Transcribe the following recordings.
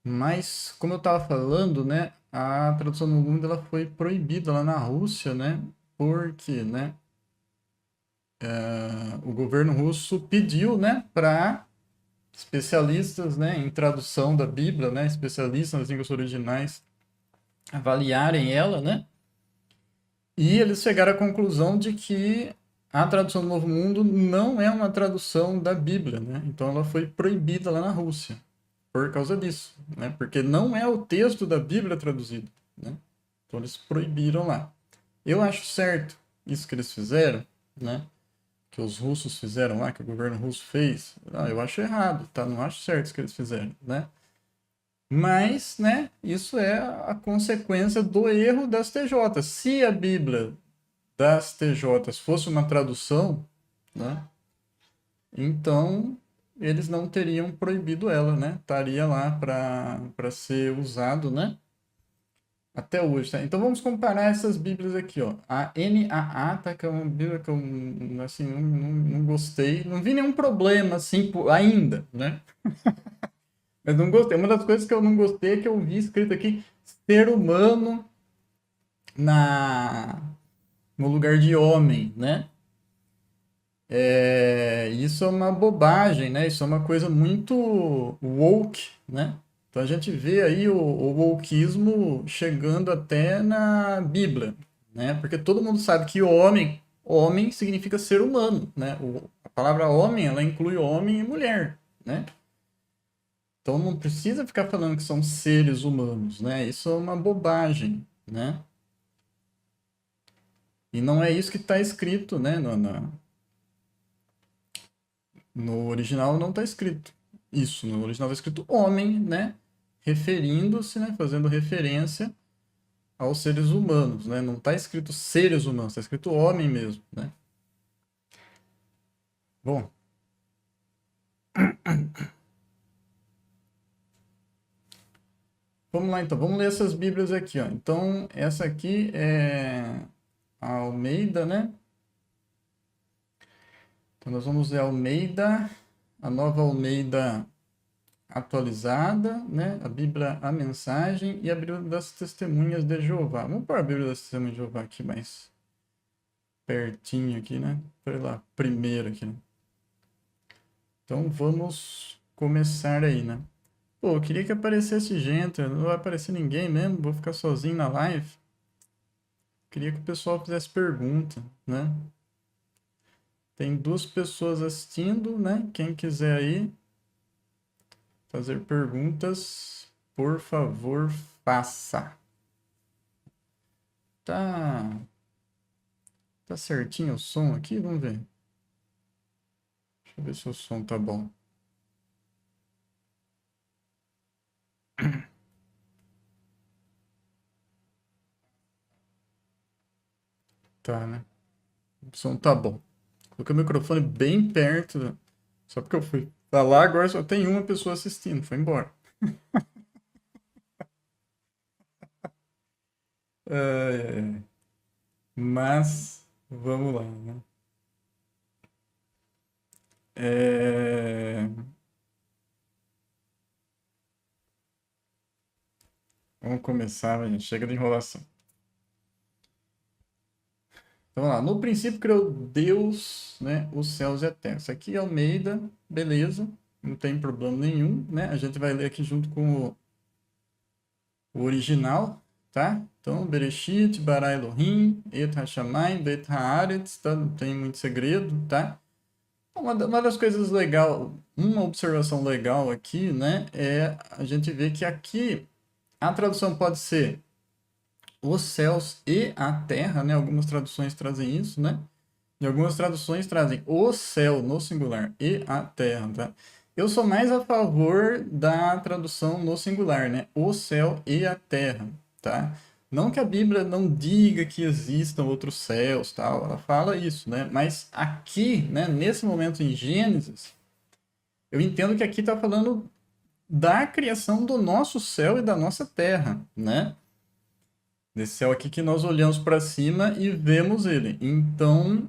Mas, como eu estava falando, né, a tradução no mundo ela foi proibida lá na Rússia, né, porque, né, o governo russo pediu, né, para especialistas, né, em tradução da Bíblia, né, especialistas nas línguas originais, avaliarem ela, né, e eles chegaram à conclusão de que a tradução do Novo Mundo não é uma tradução da Bíblia, né, então ela foi proibida lá na Rússia por causa disso, né, porque não é o texto da Bíblia traduzido, né, então eles proibiram lá. Eu acho certo isso que eles fizeram, né, que os russos fizeram lá, que o governo russo fez, eu acho errado, tá? Não acho certo isso que eles fizeram, né? Mas, né, isso é a consequência do erro das TJs. Se a Bíblia das TJs fosse uma tradução, né, então eles não teriam proibido ela, né? Estaria lá para ser usado, né? Até hoje, tá? Então vamos comparar essas Bíblias aqui, ó. A NAA, tá? Que é uma Bíblia que eu, assim, não gostei. Não vi nenhum problema, assim, ainda, né? Mas não gostei. Uma das coisas que eu não gostei é que eu vi escrito aqui ser humano na no lugar de homem, né? Isso é uma bobagem, né? Isso é uma coisa muito woke, né? Então a gente vê aí o wokeismo chegando até na Bíblia, né? Porque todo mundo sabe que homem significa ser humano, né? A palavra homem, ela inclui homem e mulher, né? Então não precisa ficar falando que são seres humanos, né? Isso é uma bobagem, né? E não é isso que está escrito, né? No original não está escrito isso. No original está escrito homem, né? Referindo-se, né? Fazendo referência aos seres humanos, né? Não está escrito seres humanos, está escrito homem mesmo, né? Bom, vamos lá então. Vamos ler essas Bíblias aqui, ó. Então, essa aqui é a Almeida, né? Então, nós vamos ler a Almeida, a nova Almeida atualizada, né? A Bíblia, a mensagem e a Bíblia das Testemunhas de Jeová. Vamos pôr a Bíblia das Testemunhas de Jeová aqui mais pertinho aqui, né? Foi lá, primeiro aqui, né? Então vamos começar aí, né? Pô, eu queria que aparecesse gente, não vai aparecer ninguém mesmo, vou ficar sozinho na live. Queria que o pessoal fizesse pergunta, né? Tem duas pessoas assistindo, né? Quem quiser aí fazer perguntas, por favor, faça. Tá, tá certinho o som aqui? Vamos ver. Deixa eu ver se o som tá bom. Tá, né? O som tá bom. Coloquei o microfone bem perto, só porque eu fui falar, agora só tem uma pessoa assistindo, foi embora. É, mas, vamos lá, né? É, vamos começar, gente. Chega de enrolação. Então, vamos lá. No princípio criou Deus, né, os céus e a terra. Isso aqui é Almeida, beleza, não tem problema nenhum, né? A gente vai ler aqui junto com o original, tá? Então, Bereshit, bara Elohim, et hashamayim, bet haaretz, tá? Não tem muito segredo, tá? Uma das coisas legal, uma observação legal aqui, né, é a gente ver que aqui a tradução pode ser os céus e a terra, né? Algumas traduções trazem isso, né? E algumas traduções trazem o céu no singular e a terra, tá? Eu sou mais a favor da tradução no singular, né? O céu e a terra, tá? Não que a Bíblia não diga que existam outros céus, tal, ela fala isso, né? Mas aqui, né, nesse momento em Gênesis, eu entendo que aqui está falando da criação do nosso céu e da nossa terra, né? Desse céu aqui que nós olhamos para cima e vemos ele. Então,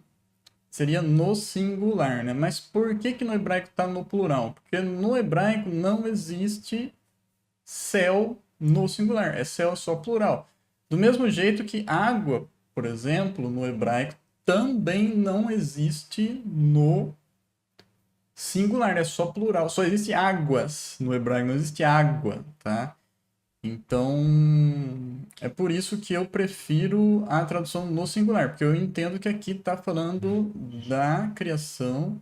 seria no singular, né? Mas por que que no hebraico está no plural? Porque no hebraico não existe céu no singular. Céu é só plural. Do mesmo jeito que água, por exemplo, no hebraico, também não existe no singular, é só plural. Só existe águas no hebraico, não existe água, tá? Então, é por isso que eu prefiro a tradução no singular, porque eu entendo que aqui está falando da criação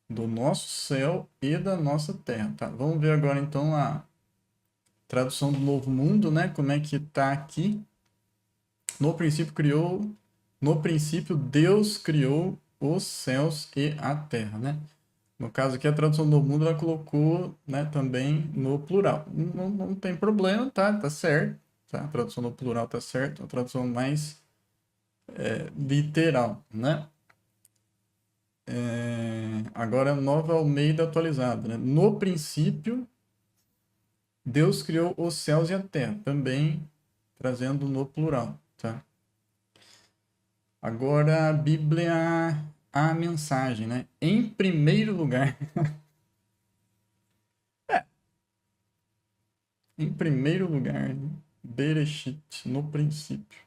do nosso céu e da nossa terra, tá? Vamos ver agora então a tradução do Novo Mundo, né? Como é que está aqui? No princípio Deus criou os céus e a terra, né? No caso aqui, a tradução do Novo Mundo, ela colocou, né, também no plural. Não tem problema, tá? Tá certo. Tá? A tradução no plural tá certo. A tradução mais literal, né? Agora, Nova Almeida atualizada, né? No princípio, Deus criou os céus e a terra. Também trazendo no plural, tá? Agora, a Bíblia, a mensagem, né? Em primeiro lugar... Em primeiro lugar, né? Bereshit, no princípio.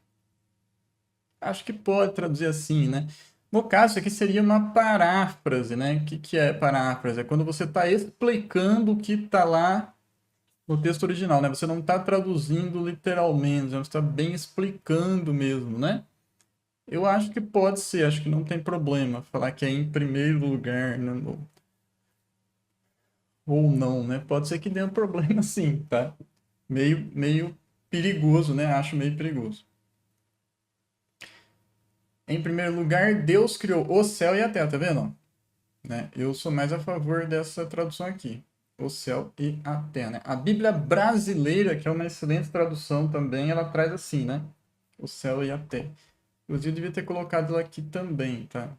Acho que pode traduzir assim, né? No caso, isso aqui seria uma paráfrase, né? O que é paráfrase? É quando você está explicando o que está lá no texto original, né? Você não está traduzindo literalmente, você está bem explicando mesmo, né? Eu acho que pode ser, acho que não tem problema falar que é em primeiro lugar, né? Ou não, né? Pode ser que dê um problema sim, tá? Meio perigoso, né? Acho meio perigoso. Em primeiro lugar, Deus criou o céu e a terra, tá vendo? Né? Eu sou mais a favor dessa tradução aqui. O céu e a terra, né? A Bíblia brasileira, que é uma excelente tradução também, ela traz assim, né? O céu e a terra. Inclusive, eu devia ter colocado ela aqui também, tá?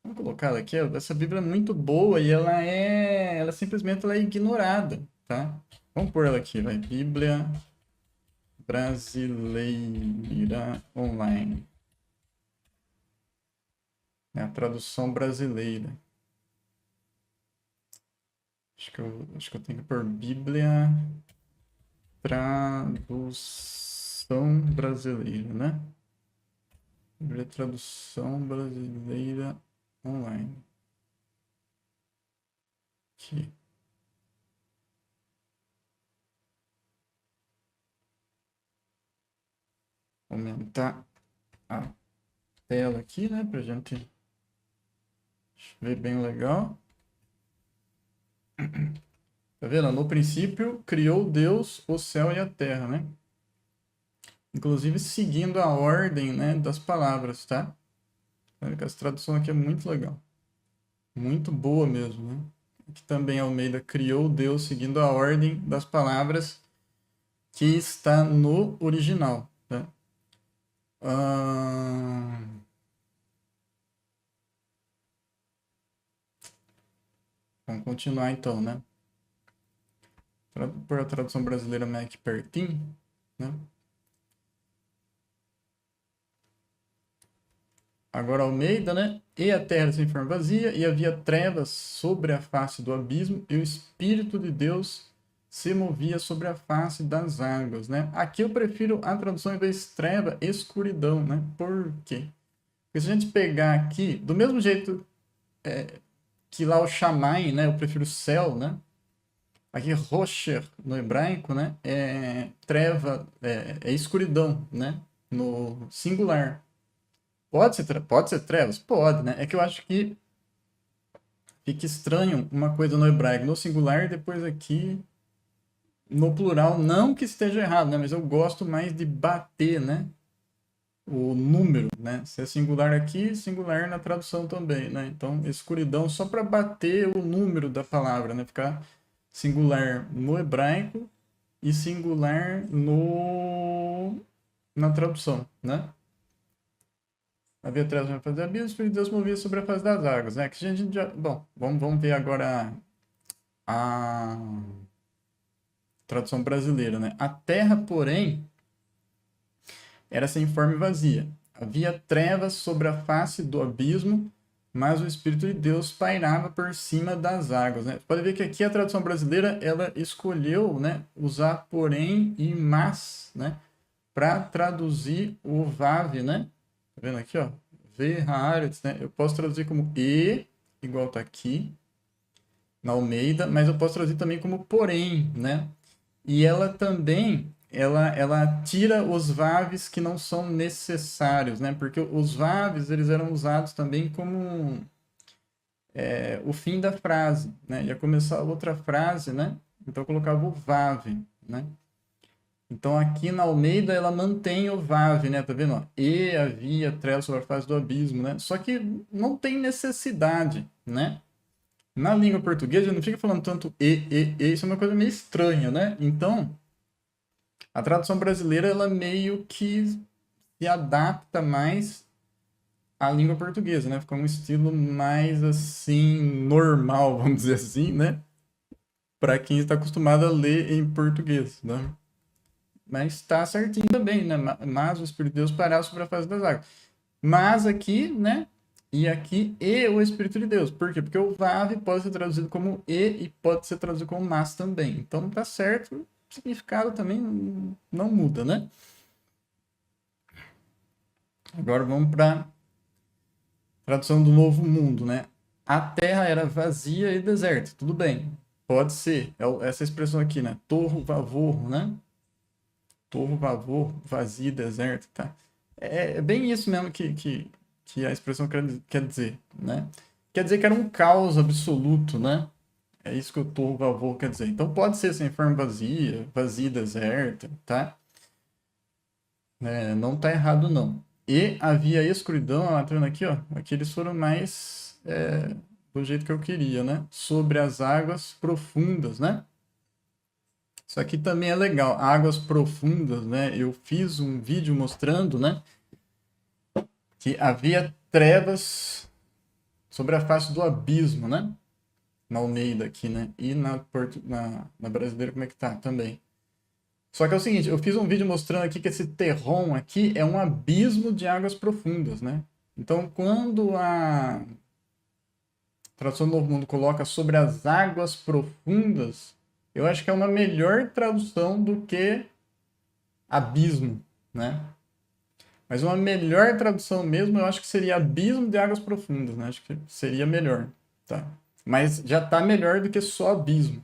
Vamos colocar ela aqui. Essa Bíblia é muito boa e ela simplesmente ela é ignorada, tá? Vamos pôr ela aqui, vai. Bíblia brasileira online. É a tradução brasileira. Acho que eu tenho que pôr Bíblia tradução brasileira, né? Bíblia tradução brasileira online. Aqui. Aumentar a tela aqui, né? Pra gente ver bem legal. Tá vendo? No princípio, criou Deus o céu e a terra, né? Inclusive seguindo a ordem, né, das palavras, tá? Essa tradução aqui é muito legal. Muito boa mesmo, né? Aqui também Almeida criou Deus seguindo a ordem das palavras que está no original, tá? Vamos continuar então, né? Por a tradução brasileira meio aqui pertinho, né? Agora Almeida, né? E a terra se forma vazia, e havia trevas sobre a face do abismo, e o Espírito de Deus se movia sobre a face das águas, né? Aqui eu prefiro a tradução em vez de treva, escuridão, né? Por quê? Porque se a gente pegar aqui, do mesmo jeito que lá o Shammai, né? Eu prefiro céu, né? Aqui Rocher, no hebraico, né? É treva, é escuridão, né? No singular. Pode ser trevas? Pode, né? É que eu acho que fica estranho uma coisa no hebraico no singular e depois aqui no plural. Não que esteja errado, né? Mas eu gosto mais de bater, né? O número, né? Se é singular aqui, singular na tradução também, né? Então, escuridão só para bater o número da palavra, né? Ficar singular no hebraico e singular no na tradução, né? Havia trevas na face do abismo, o Espírito de Deus movia sobre a face das águas, né? Que a gente já... Bom, vamos ver agora a tradução brasileira, né? A terra, porém, era sem forma e vazia. Havia trevas sobre a face do abismo, mas o Espírito de Deus pairava por cima das águas, né? Você pode ver que aqui a tradução brasileira, ela escolheu, né, usar porém e mas, né, para traduzir o vav, né? Tá vendo aqui, ó? V, haaretz, né? Eu posso traduzir como e, igual tá aqui, na Almeida, mas eu posso traduzir também como porém, né? E ela também, ela tira os vavs que não são necessários, né? Porque os vavs, eles eram usados também como o fim da frase, né? Ia começar outra frase, né? Então eu colocava o vav, né? Então aqui na Almeida ela mantém o vav, né? Tá vendo? Ó? E havia trevas sobre a face do abismo, né? Só que não tem necessidade, né? Na língua portuguesa não fica falando tanto e, isso é uma coisa meio estranha, né? Então, a tradução brasileira ela meio que se adapta mais à língua portuguesa, né? Fica um estilo mais assim normal, vamos dizer assim, né? Para quem está acostumado a ler em português, né? Mas está certinho também, né? Mas o Espírito de Deus pairava sobre a face das águas. Mas aqui, né? E aqui, e o Espírito de Deus. Por quê? Porque o vav pode ser traduzido como e pode ser traduzido como mas também. Então tá certo, o significado também não muda, né? Agora vamos para tradução do Novo Mundo, né? A terra era vazia e deserta. Tudo bem, pode ser. Essa expressão aqui, né? Torro, vavor, né? Torro, vavor, vazio, deserto, tá? É bem isso mesmo que a expressão quer dizer, né? Quer dizer que era um caos absoluto, né? É isso que o torro, vavor quer dizer. Então pode ser sem forma vazia, vazia, deserta, tá? Não tá errado, não. E havia escuridão, ó, tá vendo aqui, ó? Aqui eles foram mais do jeito que eu queria, né? Sobre as águas profundas, né? Isso aqui também é legal. Águas profundas, né? Eu fiz um vídeo mostrando, né? Que havia trevas sobre a face do abismo, né? Na Almeida aqui, né? E na brasileira, como é que tá também. Só que é o seguinte, eu fiz um vídeo mostrando aqui que esse terrom aqui é um abismo de águas profundas, né? Então, quando a tradução do Novo Mundo coloca sobre as águas profundas, eu acho que é uma melhor tradução do que abismo, né? Mas uma melhor tradução mesmo, eu acho que seria abismo de águas profundas, né? Acho que seria melhor, tá? Mas já tá melhor do que só abismo.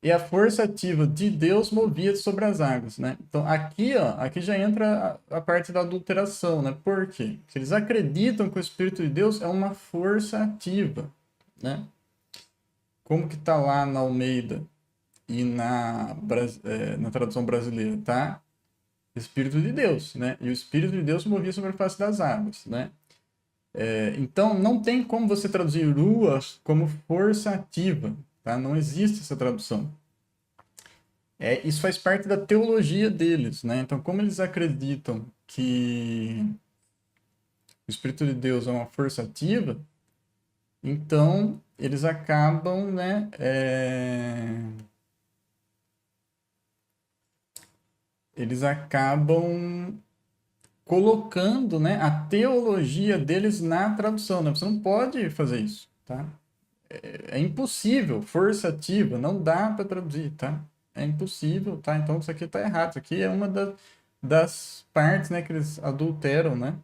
E a força ativa de Deus movia sobre as águas, né? Então aqui, ó, aqui já entra a parte da adulteração, né? Por quê? Porque eles acreditam que o Espírito de Deus é uma força ativa, né? Como que tá lá na Almeida e na tradução brasileira, tá? Espírito de Deus, né? E o Espírito de Deus movia sobre a face das águas, né? Então não tem como você traduzir ruas como força ativa, tá? Não existe essa tradução. Isso faz parte da teologia deles, né? Então, como eles acreditam que o Espírito de Deus é uma força ativa, então eles acabam, né? Eles acabam colocando, né, a teologia deles na tradução, né? Você não pode fazer isso, tá? É impossível, força ativa, não dá para traduzir, tá? É impossível, tá? Então isso aqui tá errado. Isso aqui é uma das partes, né, que eles adulteram, né? Não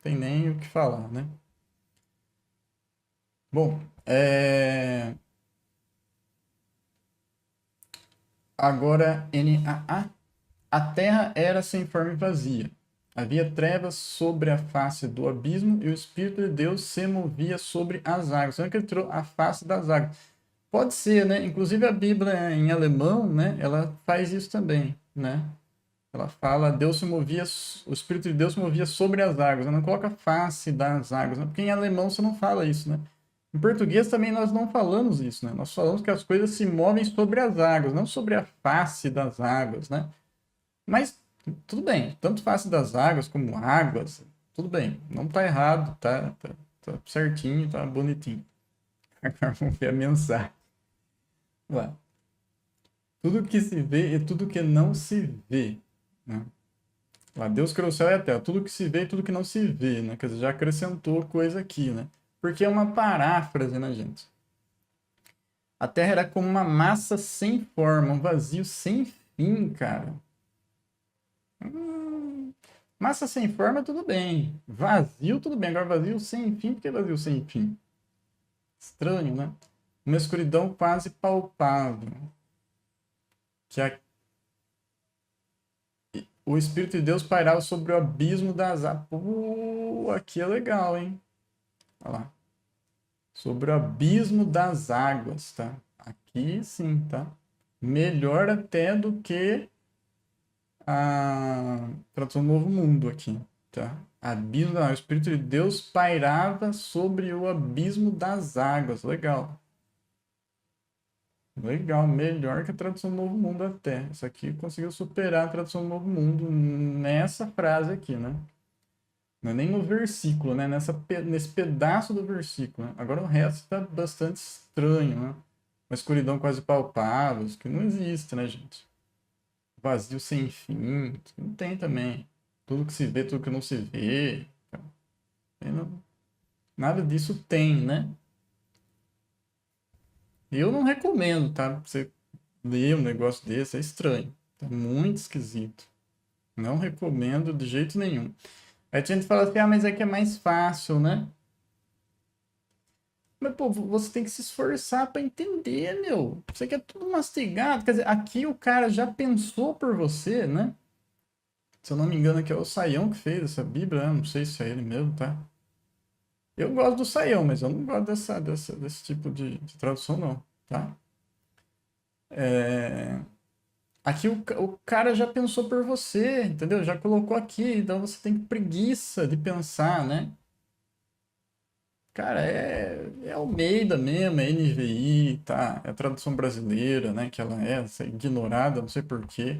tem nem o que falar, né? Bom, agora NAA. A terra era sem forma e vazia. Havia trevas sobre a face do abismo e o Espírito de Deus se movia sobre as águas. Então, que ele tirou a face das águas. Pode ser, né? Inclusive a Bíblia em alemão, né? Ela faz isso também, né? Ela fala, Deus se movia, o Espírito de Deus se movia sobre as águas. Ela não coloca face das águas, né? Porque em alemão você não fala isso, né? Em português também nós não falamos isso, né? Nós falamos que as coisas se movem sobre as águas, não sobre a face das águas, né? Mas tudo bem, tanto face das águas como águas, tudo bem, não tá errado, tá certinho, tá bonitinho. Agora vamos ver a mensagem. Lá. Tudo que se vê e tudo que não se vê, né? Lá, Deus criou o céu e a terra, tudo que se vê e tudo que não se vê, né? Quer dizer, já acrescentou coisa aqui, né? Porque é uma paráfrase, né, gente? A terra era como uma massa sem forma, um vazio sem fim, cara. Massa sem forma, tudo bem. Vazio, tudo bem. Agora, vazio sem fim, por que vazio sem fim? Estranho, né? Uma escuridão quase palpável. Que o Espírito de Deus pairava sobre o abismo das águas. Aqui é legal, hein? Olha lá. Sobre o abismo das águas, tá? Aqui sim, tá? Melhor até do que a tradução do Novo Mundo aqui, tá? Abismo, não, o Espírito de Deus pairava sobre o abismo das águas. Legal. Legal, melhor que a tradução do Novo Mundo até. Isso aqui conseguiu superar a tradução do Novo Mundo nessa frase aqui, né? Não é nem no versículo, né? Nesse pedaço do versículo, né? Agora o resto está bastante estranho, né? Uma escuridão quase palpável, isso que não existe, né, gente? Vazio sem fim, isso não tem também. Tudo que se vê, tudo que não se vê. Nada disso tem, né? Eu não recomendo, tá? Você ler um negócio desse, é estranho. Tá muito esquisito. Não recomendo de jeito nenhum. Aí a gente fala assim, ah, mas é que é mais fácil, né? Mas, pô, você tem que se esforçar para entender, meu. Você quer tudo mastigado. Quer dizer, aqui o cara já pensou por você, né? Se eu não me engano, aqui é o Saião que fez essa Bíblia, né? Não sei se é ele mesmo, tá? Eu gosto do Saião, mas eu não gosto desse tipo de tradução, não, tá? Aqui o cara já pensou por você, entendeu? Já colocou aqui, então você tem preguiça de pensar, né? Cara, é Almeida mesmo, é NVI, tá? É a tradução brasileira, né? Que ela é ignorada, não sei por quê.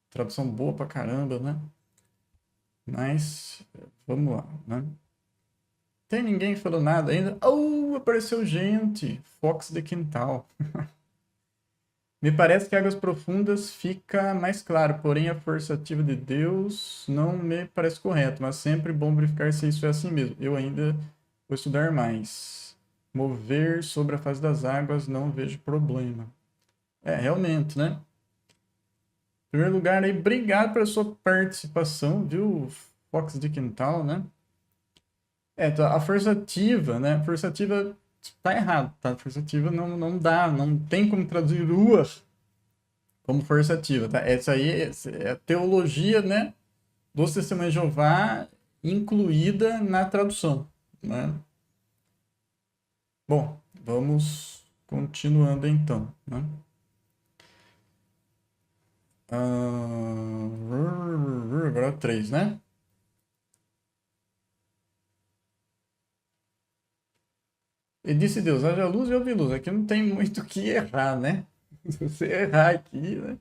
Tradução boa pra caramba, né? Mas, vamos lá, né? Tem ninguém falando nada ainda? Oh, apareceu gente! Fox de Quintal. Me parece que Águas Profundas fica mais claro, porém a força ativa de Deus não me parece correto, mas sempre bom verificar se isso é assim mesmo. Eu ainda vou estudar mais. Mover sobre a face das águas, não vejo problema. É, realmente, né? Em primeiro lugar, aí, obrigado pela sua participação, viu, Fox de Quintal, né? A força ativa, né? Força ativa tá errado, tá? Força ativa não dá, não tem como traduzir ruas como força ativa, tá? Essa aí é a teologia, né, dos Testemunhos de Jeová incluída na tradução, né? Bom, vamos continuando então, né? Agora 3, né? E disse Deus, haja luz e houve luz. Aqui não tem muito o que errar, né? Se você errar aqui, né?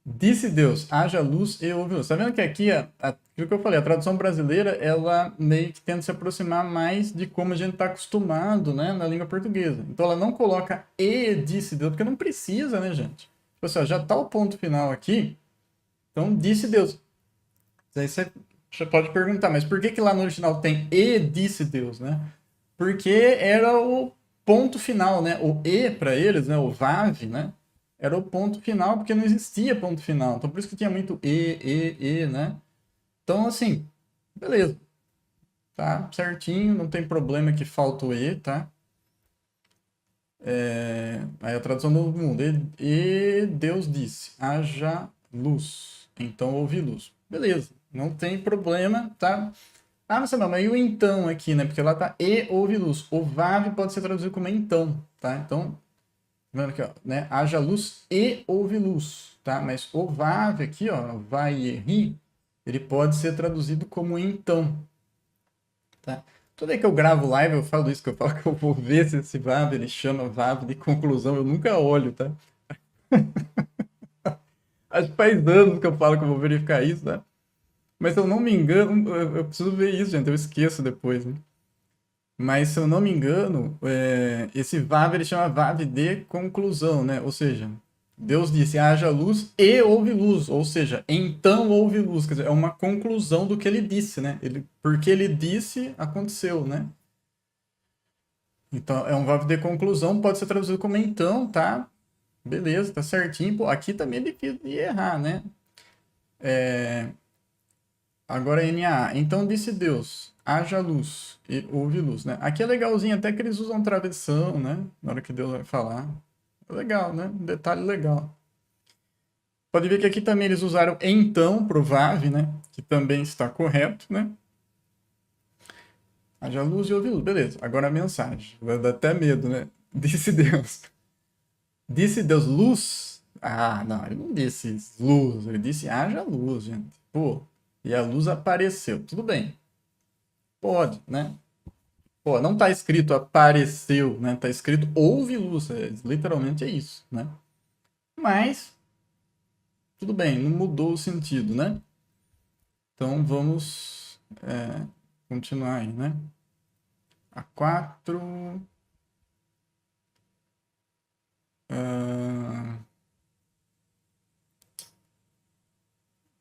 Disse Deus, haja luz e houve luz. Tá vendo que aqui, aquilo que eu falei, a tradução brasileira, ela meio que tenta se aproximar mais de como a gente está acostumado, né, na língua portuguesa. Então ela não coloca e disse Deus, porque não precisa, né, gente? Tipo assim, ó, já tá o ponto final aqui, então disse Deus. Aí você pode perguntar, mas por que que lá no original tem e disse Deus, né? Porque era o ponto final, né? O e para eles, né, o vav, né? Era o ponto final, porque não existia ponto final. Então, por isso que tinha muito né? Então, assim, beleza. Tá certinho, não tem problema que falta o E, tá? Aí a tradução do mundo. E Deus disse, haja luz. Então houve luz. Beleza, não tem problema, tá? Ah, mas não, mas e o então aqui, né? Porque lá tá e houve luz. O vav pode ser traduzido como então, tá? Então, vendo aqui, ó, né? Haja luz e houve luz, tá? Mas o vav aqui, ó, vai e ri, ele pode ser traduzido como então, tá? Toda vez que eu gravo live, eu falo isso, que eu falo que eu vou ver se esse vav, ele chama vav de conclusão, eu nunca olho, tá? Acho que faz anos que eu falo que eu vou verificar isso, tá? Mas se eu não me engano, eu preciso ver isso, gente, eu esqueço depois, né? Mas se eu não me engano, esse vav ele chama vav de conclusão, né? Ou seja, Deus disse, haja luz e houve luz, ou seja, então houve luz. Quer dizer, é uma conclusão do que ele disse, né? Porque ele disse, aconteceu, né? Então, é um verbo de conclusão, pode ser traduzido como então, tá? Beleza, tá certinho. Pô, aqui também é difícil de errar, né? Agora, NA. Então disse Deus, haja luz e houve luz, né? Aqui é legalzinho, até que eles usam travessão, né? Na hora que Deus vai falar. É legal, né? Um detalhe legal. Pode ver que aqui também eles usaram então pro VAV, né? Que também está correto, né? Haja luz e houve luz. Beleza. Agora a mensagem. Vai dar até medo, né? Disse Deus. Disse Deus luz? Ah, não, ele não disse luz. Ele disse haja luz, gente. Pô, e a luz apareceu. Tudo bem. Pode, né? Pô, não tá escrito apareceu, né? Tá escrito houve luz. Literalmente é isso, né? Mas, tudo bem, não mudou o sentido, né? Então vamos continuar aí, né? A 4.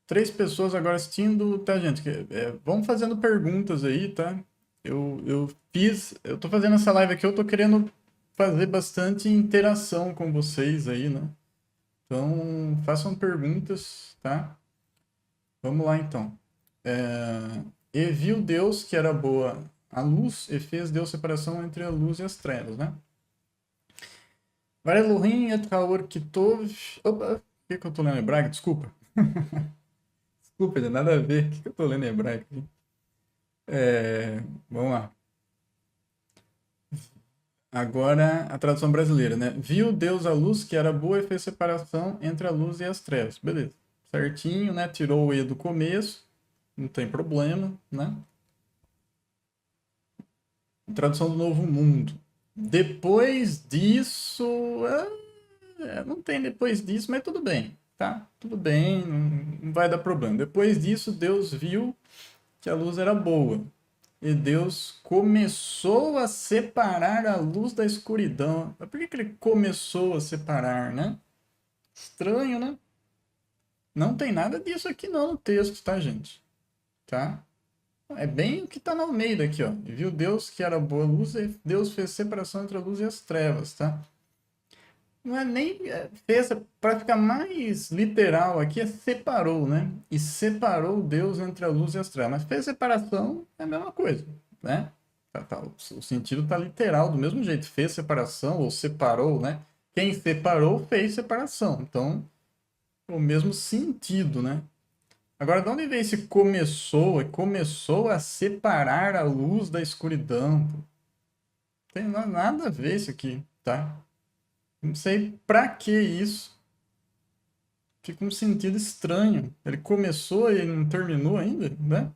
Três pessoas agora assistindo, tá, gente? Vamos fazendo perguntas aí, tá? Eu tô fazendo essa live aqui, eu tô querendo fazer bastante interação com vocês aí, né? Então, façam perguntas, tá? Vamos lá, então. E viu Deus que era boa a luz e fez Deus separação entre a luz e as trevas, né? Varelurim et haor kitov... Opa, por que eu tô lendo hebraico? Desculpa. Desculpa, não nada a ver. O que eu tô lendo hebraico aqui? Vamos lá. Agora a tradução brasileira, né? Viu Deus a luz que era boa e fez separação entre a luz e as trevas. Beleza. Certinho, né? Tirou o E do começo. Não tem problema, né? Tradução do Novo Mundo. Depois disso. Não tem depois disso, mas tudo bem, tá? Tudo bem, não vai dar problema. Depois disso, Deus viu que a luz era boa. E Deus começou a separar a luz da escuridão. Mas por que ele começou a separar, né? Estranho, né? Não tem nada disso aqui não no texto, tá, gente? Tá? É bem o que tá no Almeida aqui, ó. E viu Deus que era boa luz e Deus fez separação entre a luz e as trevas, tá? Não é nem fez, para ficar mais literal aqui, é separou, né? E separou Deus entre a luz e as trevas. Mas fez separação é a mesma coisa, né? O sentido tá literal do mesmo jeito. Fez separação ou separou, né? Quem separou fez separação. Então, o mesmo sentido, né? Agora, de onde vem esse começou? Começou a separar a luz da escuridão. Não tem nada a ver isso aqui, tá? Não sei pra que isso. Fica um sentido estranho. Ele começou e não terminou ainda, né?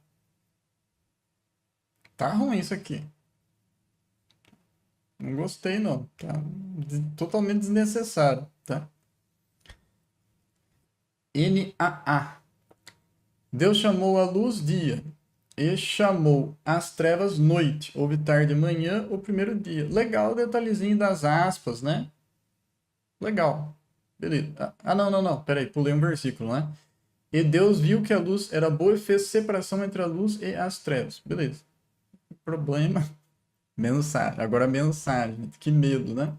Tá ruim isso aqui. Não gostei, não. Tá totalmente desnecessário, tá? NAA. Deus chamou a luz dia e chamou as trevas noite. Houve tarde e manhã, o primeiro dia. Legal o detalhezinho das aspas, né? Legal. Beleza. Não. Peraí, pulei um versículo, né? E Deus viu que a luz era boa e fez separação entre a luz e as trevas. Beleza. Problema. Mensagem. Agora mensagem. Que medo, né?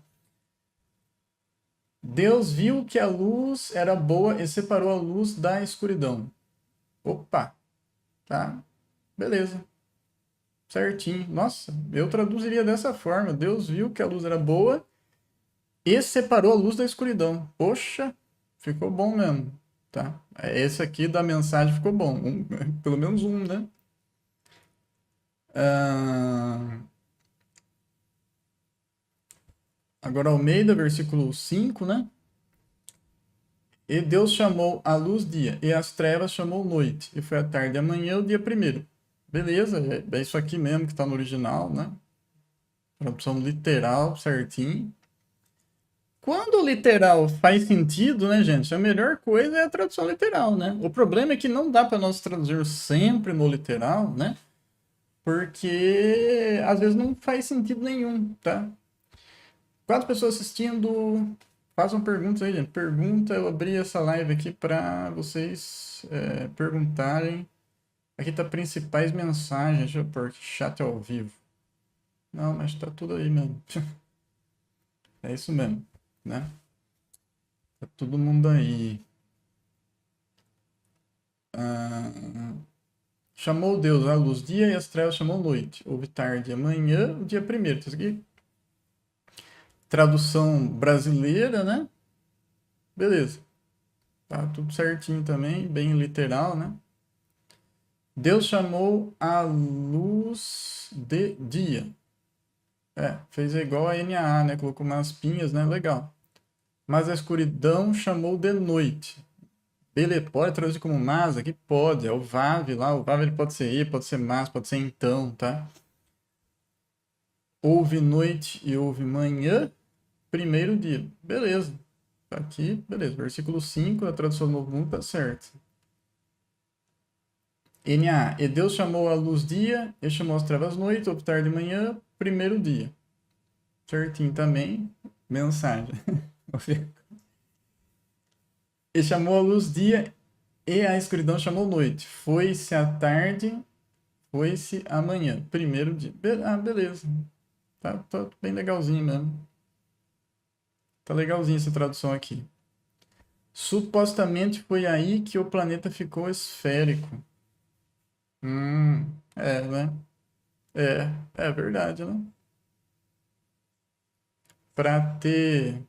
Deus viu que a luz era boa e separou a luz da escuridão. Opa. Tá. Beleza. Certinho. Nossa, eu traduziria dessa forma. Deus viu que a luz era boa e separou a luz da escuridão. Poxa, ficou bom mesmo. Tá? Esse aqui da mensagem ficou bom. Pelo menos um, né? Agora Almeida, versículo 5, né? E Deus chamou a luz dia, e as trevas chamou noite. E foi a tarde e a manhã o dia primeiro. Beleza, é isso aqui mesmo que está no original, né? Tradução literal, certinho. Quando o literal faz sentido, né, gente? A melhor coisa é a tradução literal, né? O problema é que não dá para nós traduzir sempre no literal, né? Porque às vezes não faz sentido nenhum, tá? 4 pessoas assistindo. Façam perguntas aí, gente. Pergunta, eu abri essa live aqui para vocês perguntarem. Aqui tá principais mensagens. Deixa eu pôr aqui, chat ao vivo. Não, mas tá tudo aí mesmo. É isso mesmo, né? Tá todo mundo aí. Chamou Deus a luz dia e as trevas chamou noite. Houve tarde e amanhã, o dia primeiro. Então, isso aqui, tradução brasileira, né? Beleza. Tá tudo certinho também, bem literal, né? Deus chamou a luz de dia. Fez igual a NAA, né? Colocou umas pinhas, né? Legal. Mas a escuridão chamou de noite. Beleza, pode traduzir como mas aqui? Pode. É o Vav lá. O Vav ele pode ser e, pode ser mas, pode ser então, tá? Houve noite e houve manhã, primeiro dia. Beleza. Tá aqui, beleza. Versículo 5 da tradução do Novo Mundo tá certo. NA. E Deus chamou a luz dia, e chamou as trevas noite, houve tarde e manhã, primeiro dia. Certinho também. Mensagem. E chamou a luz dia, e a escuridão chamou noite. Foi-se a tarde, foi-se a manhã. Primeiro dia. Beleza. Tá bem legalzinho mesmo. Tá legalzinho essa tradução aqui. Supostamente foi aí que o planeta ficou esférico. Né? É verdade, né? Para ter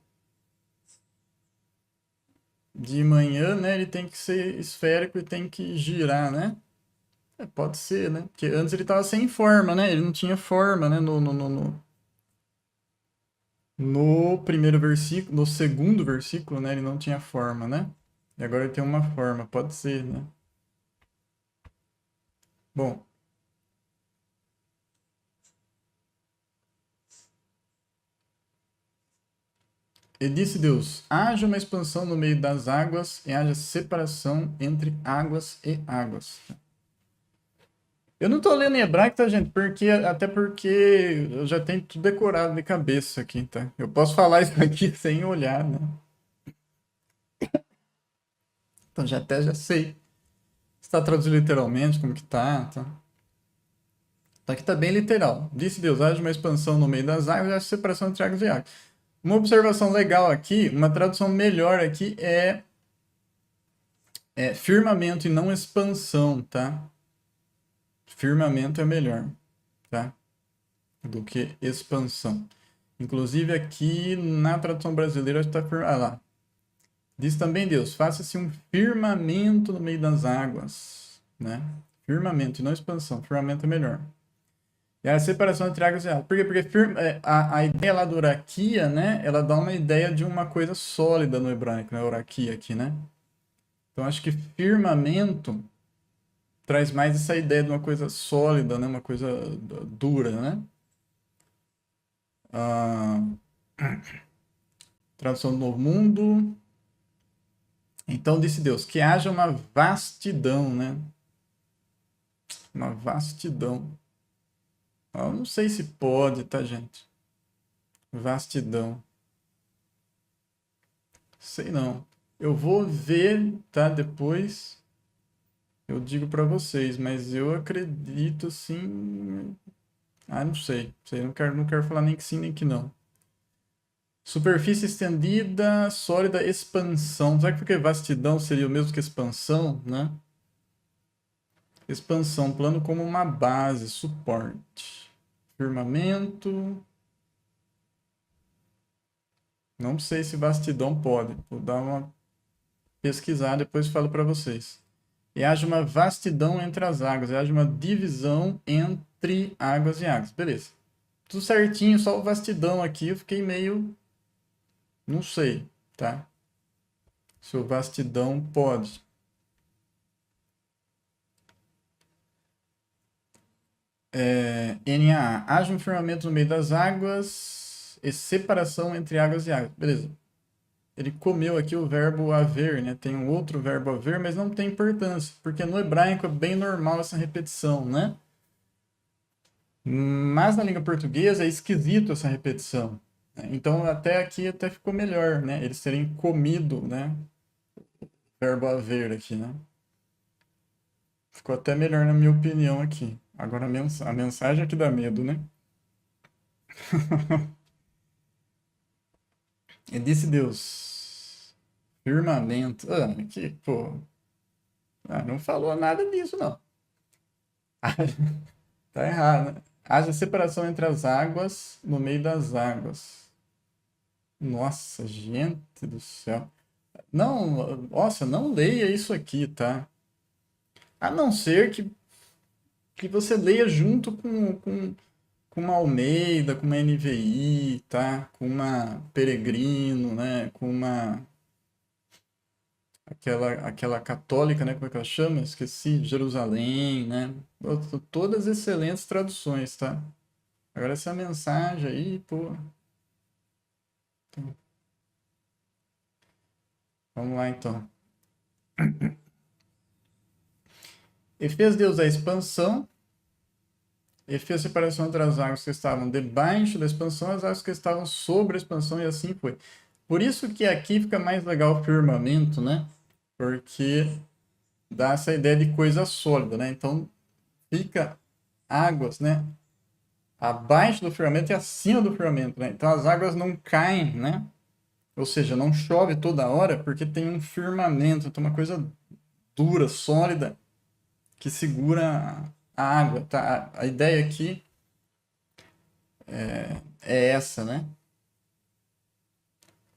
de manhã, né? Ele tem que ser esférico e tem que girar, né? Pode ser, né? Porque antes ele tava sem forma, né? Ele não tinha forma, né? No primeiro versículo, no segundo versículo, né? Ele não tinha forma, né? E agora ele tem uma forma, pode ser, né? Bom. E disse Deus: haja uma expansão no meio das águas e haja separação entre águas e águas. Eu não tô lendo em hebraico, tá, gente? Até porque eu já tenho tudo decorado de cabeça aqui, tá? Eu posso falar isso aqui sem olhar, né? Então já sei. Está traduzido literalmente, como que tá? Tá aqui tá bem literal. Disse Deus: haja uma expansão no meio das águas e haja separação entre águas e águas. Uma observação legal aqui, uma tradução melhor aqui é firmamento e não expansão, tá? Firmamento é melhor, tá? Do que expansão. Inclusive aqui na tradução brasileira está lá. Diz também Deus: faça-se um firmamento no meio das águas, né? Firmamento e não expansão. Firmamento é melhor. E a separação entre águas e águas. Por quê? Porque a ideia lá do oraquia, né? Ela dá uma ideia de uma coisa sólida no hebraico, né? Oraquia aqui, né? Então acho que firmamento traz mais essa ideia de uma coisa sólida, né? Uma coisa dura, né? Tradução do Novo Mundo. Então disse Deus: que haja uma vastidão, né? Uma vastidão. Eu não sei se pode, tá, gente? Vastidão. Sei não. Eu vou ver, tá? Depois eu digo para vocês, mas eu acredito sim. Não sei. Não quero falar nem que sim, nem que não. Superfície estendida, sólida, expansão. Será que porque vastidão seria o mesmo que expansão, né? Expansão, plano como uma base, suporte. Firmamento. Não sei se vastidão pode. Vou dar uma pesquisada, depois falo para vocês. E haja uma vastidão entre as águas. E haja uma divisão entre águas e águas. Beleza. Tudo certinho, só o vastidão aqui. Eu fiquei meio... Não sei, tá? Se o vastidão pode. NA. Haja um firmamento no meio das águas e separação entre águas e águas. Beleza. Ele comeu aqui o verbo haver, né? Tem um outro verbo haver, mas não tem importância, porque no hebraico é bem normal essa repetição, né? Mas na língua portuguesa é esquisito essa repetição, Então, até aqui até ficou melhor, né? Eles terem comido, né? Verbo haver aqui, né? Ficou até melhor na minha opinião aqui. Agora a mensagem é que dá medo, né? E disse Deus, firmamento. Ah, que, pô. Ah, não falou nada disso, não. Tá errado, né? Haja separação entre as águas no meio das águas. Nossa, gente do céu. Não, nossa, não leia isso aqui, tá? A não ser que você leia junto com uma Almeida, com uma NVI, tá? Com uma Peregrino, né? Com uma aquela católica, né? Como é que ela chama? Esqueci, Jerusalém, né? Todas excelentes traduções, tá? Agora essa mensagem aí, pô. Vamos lá então. E fez Deus a expansão, e fez separação entre as águas que estavam debaixo da expansão e as águas que estavam sobre a expansão, e assim foi. Por isso que aqui fica mais legal o firmamento, né? Porque dá essa ideia de coisa sólida, né? Então fica águas, né? Abaixo do firmamento e acima do firmamento, né? Então as águas não caem, né? Ou seja, não chove toda hora porque tem um firmamento, então uma coisa dura, sólida, que segura a água, tá? A ideia aqui é essa, né?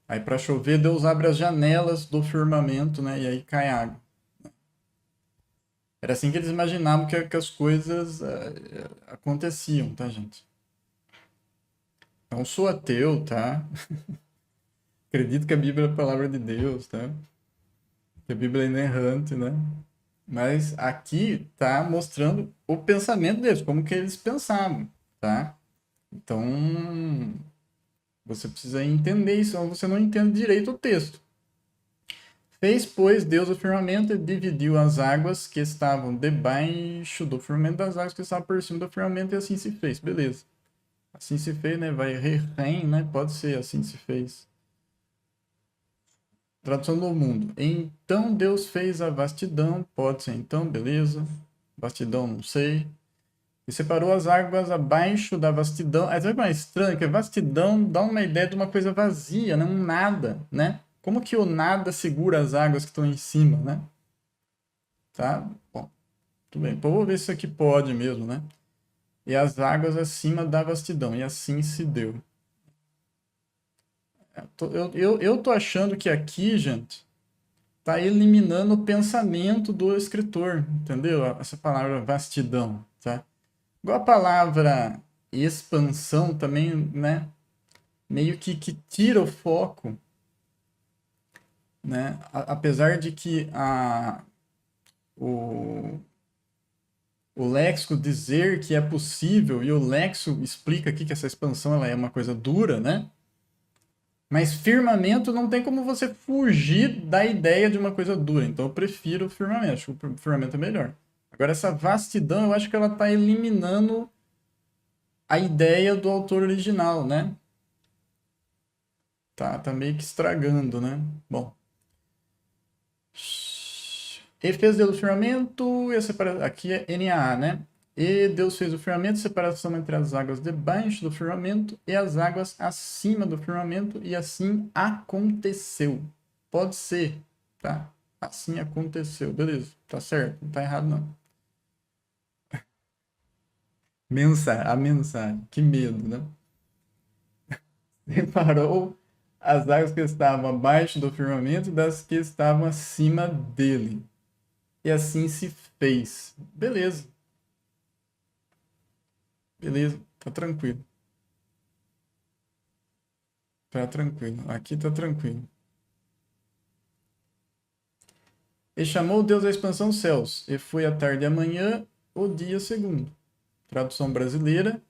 Aí para chover, Deus abre as janelas do firmamento, né? E aí cai água. Era assim que eles imaginavam que as coisas aconteciam, tá, gente? Não sou ateu, tá? Acredito que a Bíblia é a palavra de Deus, tá? Que a Bíblia é inerrante, né? Mas aqui tá mostrando o pensamento deles, como que eles pensavam, tá? Então, você precisa entender isso, senão você não entende direito o texto. Fez, pois, Deus o firmamento e dividiu as águas que estavam debaixo do firmamento das águas que estavam por cima do firmamento, e assim se fez. Beleza. Assim se fez, né? Vai rem, né? Pode ser, assim se fez. Tradução do mundo. Então Deus fez a vastidão, pode ser então, beleza. Vastidão, não sei. E separou as águas abaixo da vastidão. Aí sabe o que é mais estranho? Que a vastidão dá uma ideia de uma coisa vazia, né? Um nada, né? Como que o nada segura as águas que estão em cima, né? Tá? Bom, tudo bem. Pô, vou ver se isso aqui pode mesmo, né? E as águas acima da vastidão. E assim se deu. Eu tô achando que aqui, gente, tá eliminando o pensamento do escritor, entendeu? Essa palavra vastidão, tá? Igual a palavra expansão também, né? Meio que tira o foco, né? Apesar de que o, o léxico dizer que é possível, e o léxico explica aqui que essa expansão ela é uma coisa dura, né? Mas firmamento não tem como você fugir da ideia de uma coisa dura. Então eu prefiro o firmamento. Acho que o firmamento é melhor. Agora, essa vastidão, eu acho que ela está eliminando a ideia do autor original, né? Tá meio que estragando, né? Bom. E fez Deus o firmamento, e a separação. Aqui é NAA, né? E Deus fez o firmamento, separação entre as águas debaixo do firmamento e as águas acima do firmamento, e assim aconteceu. Pode ser, tá? Assim aconteceu. Beleza, tá certo, não tá errado não. A mensagem, que medo, né? Separou as águas que estavam abaixo do firmamento das que estavam acima dele. E assim se fez. Beleza, beleza, tá tranquilo. Tá tranquilo. Aqui tá tranquilo. E chamou Deus a expansão céus, e foi a tarde e a manhã, o dia segundo. Tradução brasileira.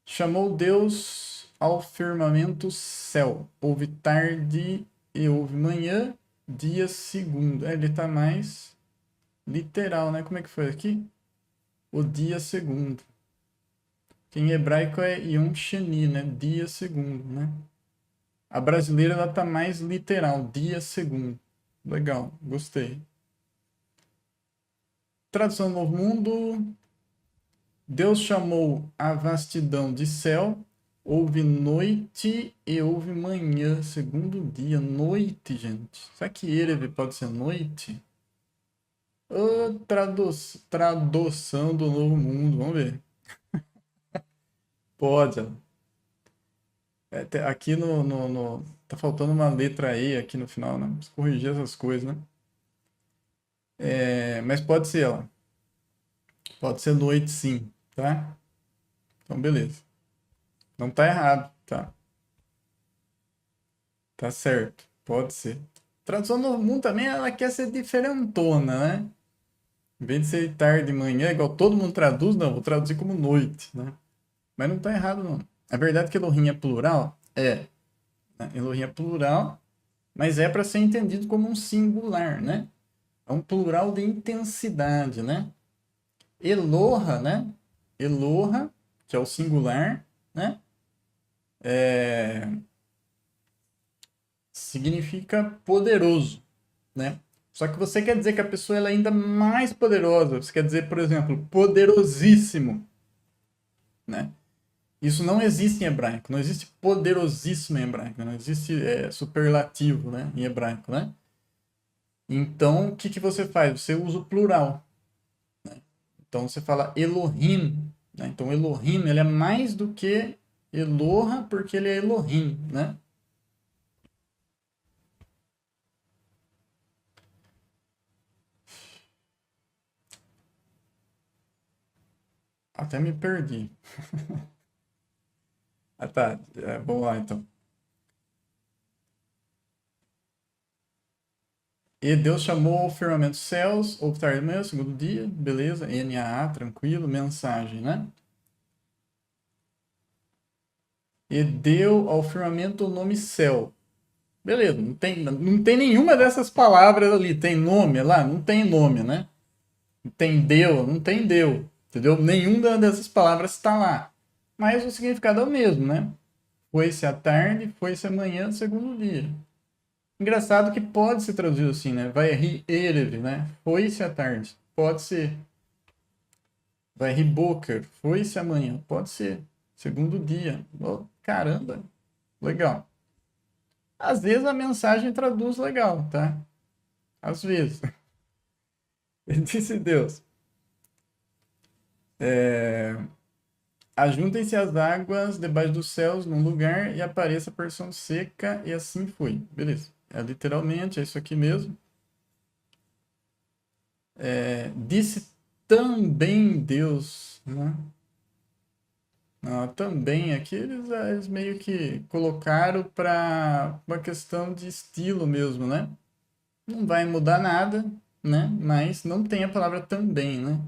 Chamou Deus ao firmamento céu. Houve tarde e houve manhã, dia segundo. Ele tá mais literal, né? Como é que foi aqui? O dia segundo. que em hebraico é Yom Sheni, né? Dia segundo, né? A brasileira, ela tá mais literal, dia segundo. Legal, gostei. Tradução do Novo Mundo. Deus chamou a vastidão de céu, houve noite e houve manhã, segundo dia. Noite, gente. Será que Erev pode ser noite? Ô, tradução do Novo Mundo, vamos ver. Pode. Aqui tá faltando uma letra E aqui no final, né? Preciso corrigir essas coisas, né? Mas pode ser, ó. Pode ser noite, sim, tá? Então, beleza. Não tá errado, tá? Tá certo. Pode ser. Tradução do Novo Mundo também, ela quer ser diferentona, né? Em vez de ser tarde e manhã, igual todo mundo traduz, não, vou traduzir como noite, né? Mas não tá errado, não. É verdade que Elohim é plural? É. Né? Elohim é plural, mas é para ser entendido como um singular, né? É um plural de intensidade, né? Eloha, né? Eloha, que é o singular, né? Significa poderoso, né? Só que você quer dizer que a pessoa ela é ainda mais poderosa. Você quer dizer, por exemplo, poderosíssimo, né? Isso não existe em hebraico. Não existe poderosíssimo em hebraico. Não existe superlativo, né? Em hebraico, né? Então, o que que você faz? Você usa o plural. Então, você fala Elohim, né? Então, Elohim, ele é mais do que Eloha, porque ele é Elohim, né? Até me perdi. Ah, tá. Vamos lá, então. E Deus chamou o firmamento céus, ou tarde da manhã, segundo dia, beleza, NAA, tranquilo, mensagem, né? E deu ao firmamento o nome céu. Beleza, não tem nenhuma dessas palavras ali. Tem nome lá? Não tem nome, né? Tem deu? Não tem deu. Entendeu? Nenhuma dessas palavras está lá. Mas o significado é o mesmo, né? Foi-se à tarde, foi-se amanhã, segundo dia. Engraçado que pode ser traduzido assim, né? Vai rir Erev, né? Foi-se à tarde. Pode ser. Vai rir Boker. Foi-se amanhã. Pode ser. Segundo dia. Oh, caramba. Legal. Às vezes a mensagem traduz legal, tá? Às vezes. Disse Deus. Ajuntem-se as águas debaixo dos céus num lugar e apareça a porção seca, e assim foi. Beleza. Literalmente, é isso aqui mesmo. Disse também Deus, né? Também aqui eles meio que colocaram para uma questão de estilo mesmo, né? Não vai mudar nada, né? Mas não tem a palavra também, né?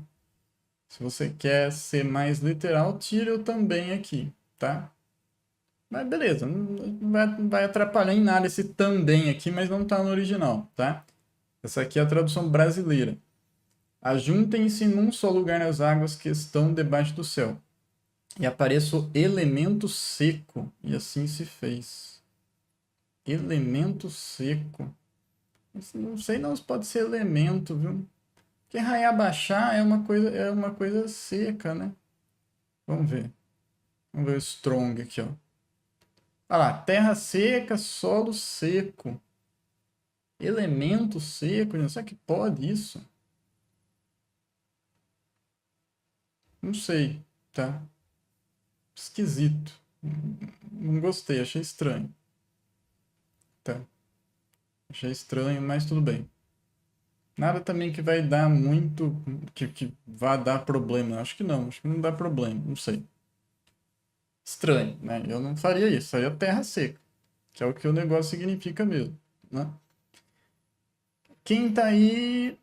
Se você quer ser mais literal, tira o também aqui, tá? Mas beleza, não vai atrapalhar em nada esse também aqui, mas não tá no original, tá? Essa aqui é a tradução brasileira. Ajuntem-se num só lugar as águas que estão debaixo do céu. E apareça o elemento seco. E assim se fez. Elemento seco. Não sei não se pode ser elemento, viu? Porque Hayabashá é uma coisa seca, né? Vamos ver. Vamos ver o strong aqui, ó. Olha lá, terra seca, solo seco. Elemento seco, gente. Será que pode isso? Não sei, tá? Esquisito. Não gostei, achei estranho. Tá. Achei estranho, mas tudo bem. Nada também que vai dar muito. Que vá dar problema. Acho que não. Acho que não dá problema. Não sei. Estranho, né? Eu não faria isso. Aí é terra seca. Que é o que o negócio significa mesmo, né? Quem tá aí.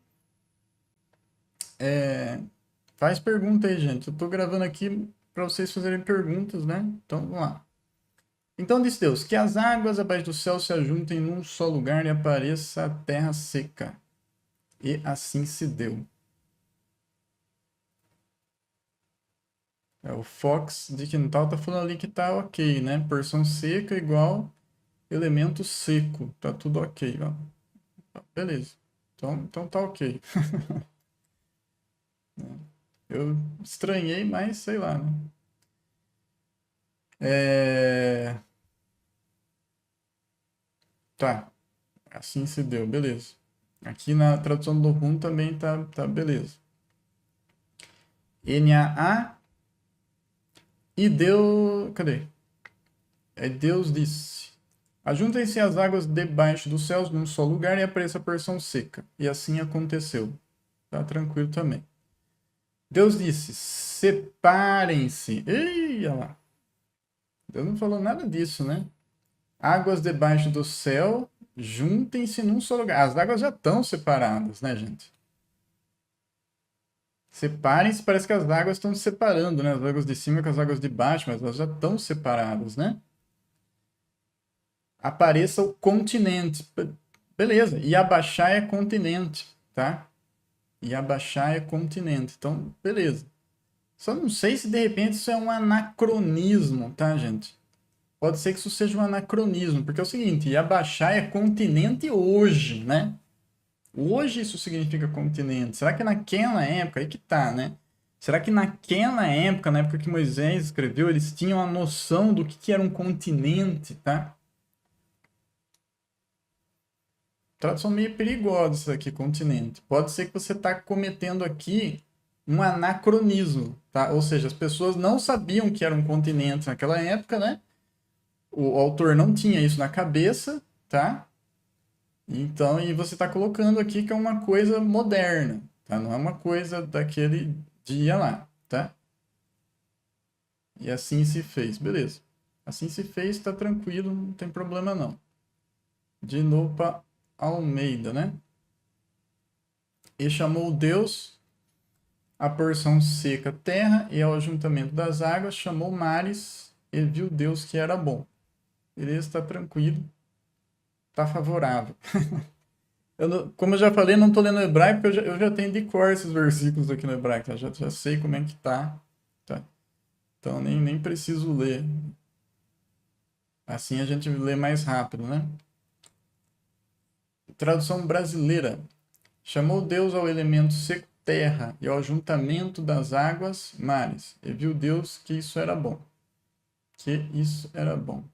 Faz pergunta aí, gente. Eu tô gravando aqui para vocês fazerem perguntas, né? Então vamos lá. Então disse Deus: que as águas abaixo do céu se ajuntem num só lugar e apareça a terra seca. E assim se deu. O Fox de Quintal tá falando ali que tá ok, né? Porção seca igual elemento seco. Tá tudo ok, ó. Beleza. Então tá ok. Eu estranhei, mas sei lá, né? É... Tá, assim se deu, beleza. Aqui na tradução do Rum também tá beleza. NAA e deu. Cadê? Deus disse: Ajuntem-se as águas debaixo dos céus num só lugar e apareça a porção seca. E assim aconteceu. Tá tranquilo também. Deus disse: Separem-se. Ei, olha lá. Deus não falou nada disso, né? Águas debaixo do céu, juntem-se num só lugar. As águas já estão separadas, né, gente? Separem-se, parece que as águas estão se separando, né? As águas de cima com as águas de baixo, mas elas já estão separadas, né? Apareça o continente. Beleza. E abaixar é continente, tá? E abaixar é continente. Então, beleza. Só não sei se de repente isso é um anacronismo, tá, gente? Pode ser que isso seja um anacronismo, porque é o seguinte, abaixar é continente hoje, né? Hoje isso significa continente. Será que naquela época, aí que tá, né? Será que naquela época, na época que Moisés escreveu, eles tinham a noção do que era um continente, tá? Tradução meio perigosa isso aqui, continente. Pode ser que você está cometendo aqui um anacronismo, tá? Ou seja, as pessoas não sabiam que era um continente naquela época, né? O autor não tinha isso na cabeça, tá? Então, e você está colocando aqui que é uma coisa moderna, tá? Não é uma coisa daquele dia lá, tá? E assim se fez, beleza. Assim se fez, está tranquilo, não tem problema não. De novo para Almeida, né? E chamou Deus a porção seca terra e ao ajuntamento das águas chamou mares e viu Deus que era bom. Beleza, está tranquilo, está favorável. Como eu já falei, não estou lendo hebraico, porque eu já tenho de cor esses versículos aqui no hebraico, tá? Já sei como é que tá. Então nem preciso ler. Assim a gente lê mais rápido, né? Tradução brasileira. Chamou Deus ao elemento seco terra e ao ajuntamento das águas mares. E viu Deus que isso era bom. Que isso era bom.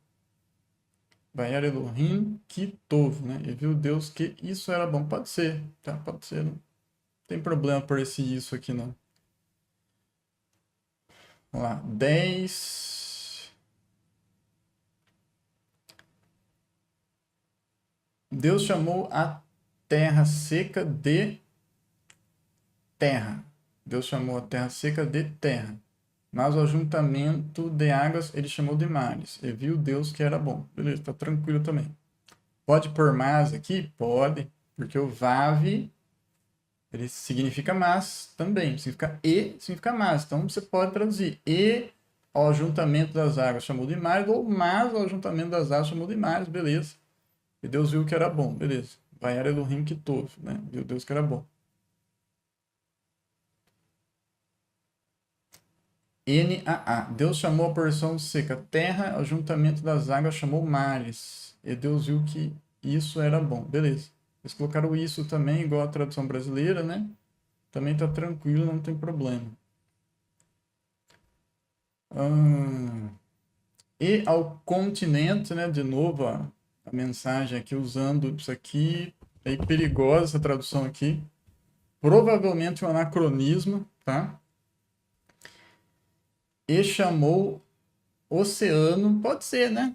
Vaiar Elohim que tov, né? E viu Deus que isso era bom. Pode ser, tá? Pode ser. Não tem problema por esse isso aqui, não. Vamos lá. 10. Deus chamou a terra seca de terra. Deus chamou a terra seca de terra. Mas o ajuntamento de águas ele chamou de mares. E viu Deus que era bom. Beleza, tá tranquilo também. Pode pôr mas aqui? Pode. Porque o Vav ele significa mas também. Significa e, significa mas. Então você pode traduzir. E ao ajuntamento das águas chamou de mares. Ou mas ao ajuntamento das águas chamou de mares. Beleza. E Deus viu que era bom. Beleza. Vaiar Elohim que tov, né? Viu Deus que era bom. NAA. Deus chamou a porção seca terra, o juntamento das águas chamou mares. E Deus viu que isso era bom. Beleza. Eles colocaram isso também, igual a tradução brasileira, né? Também tá tranquilo, não tem problema. E ao continente, né? De novo, a mensagem aqui usando isso aqui. É perigosa essa tradução aqui. Provavelmente um anacronismo, tá? E chamou oceano, pode ser, né?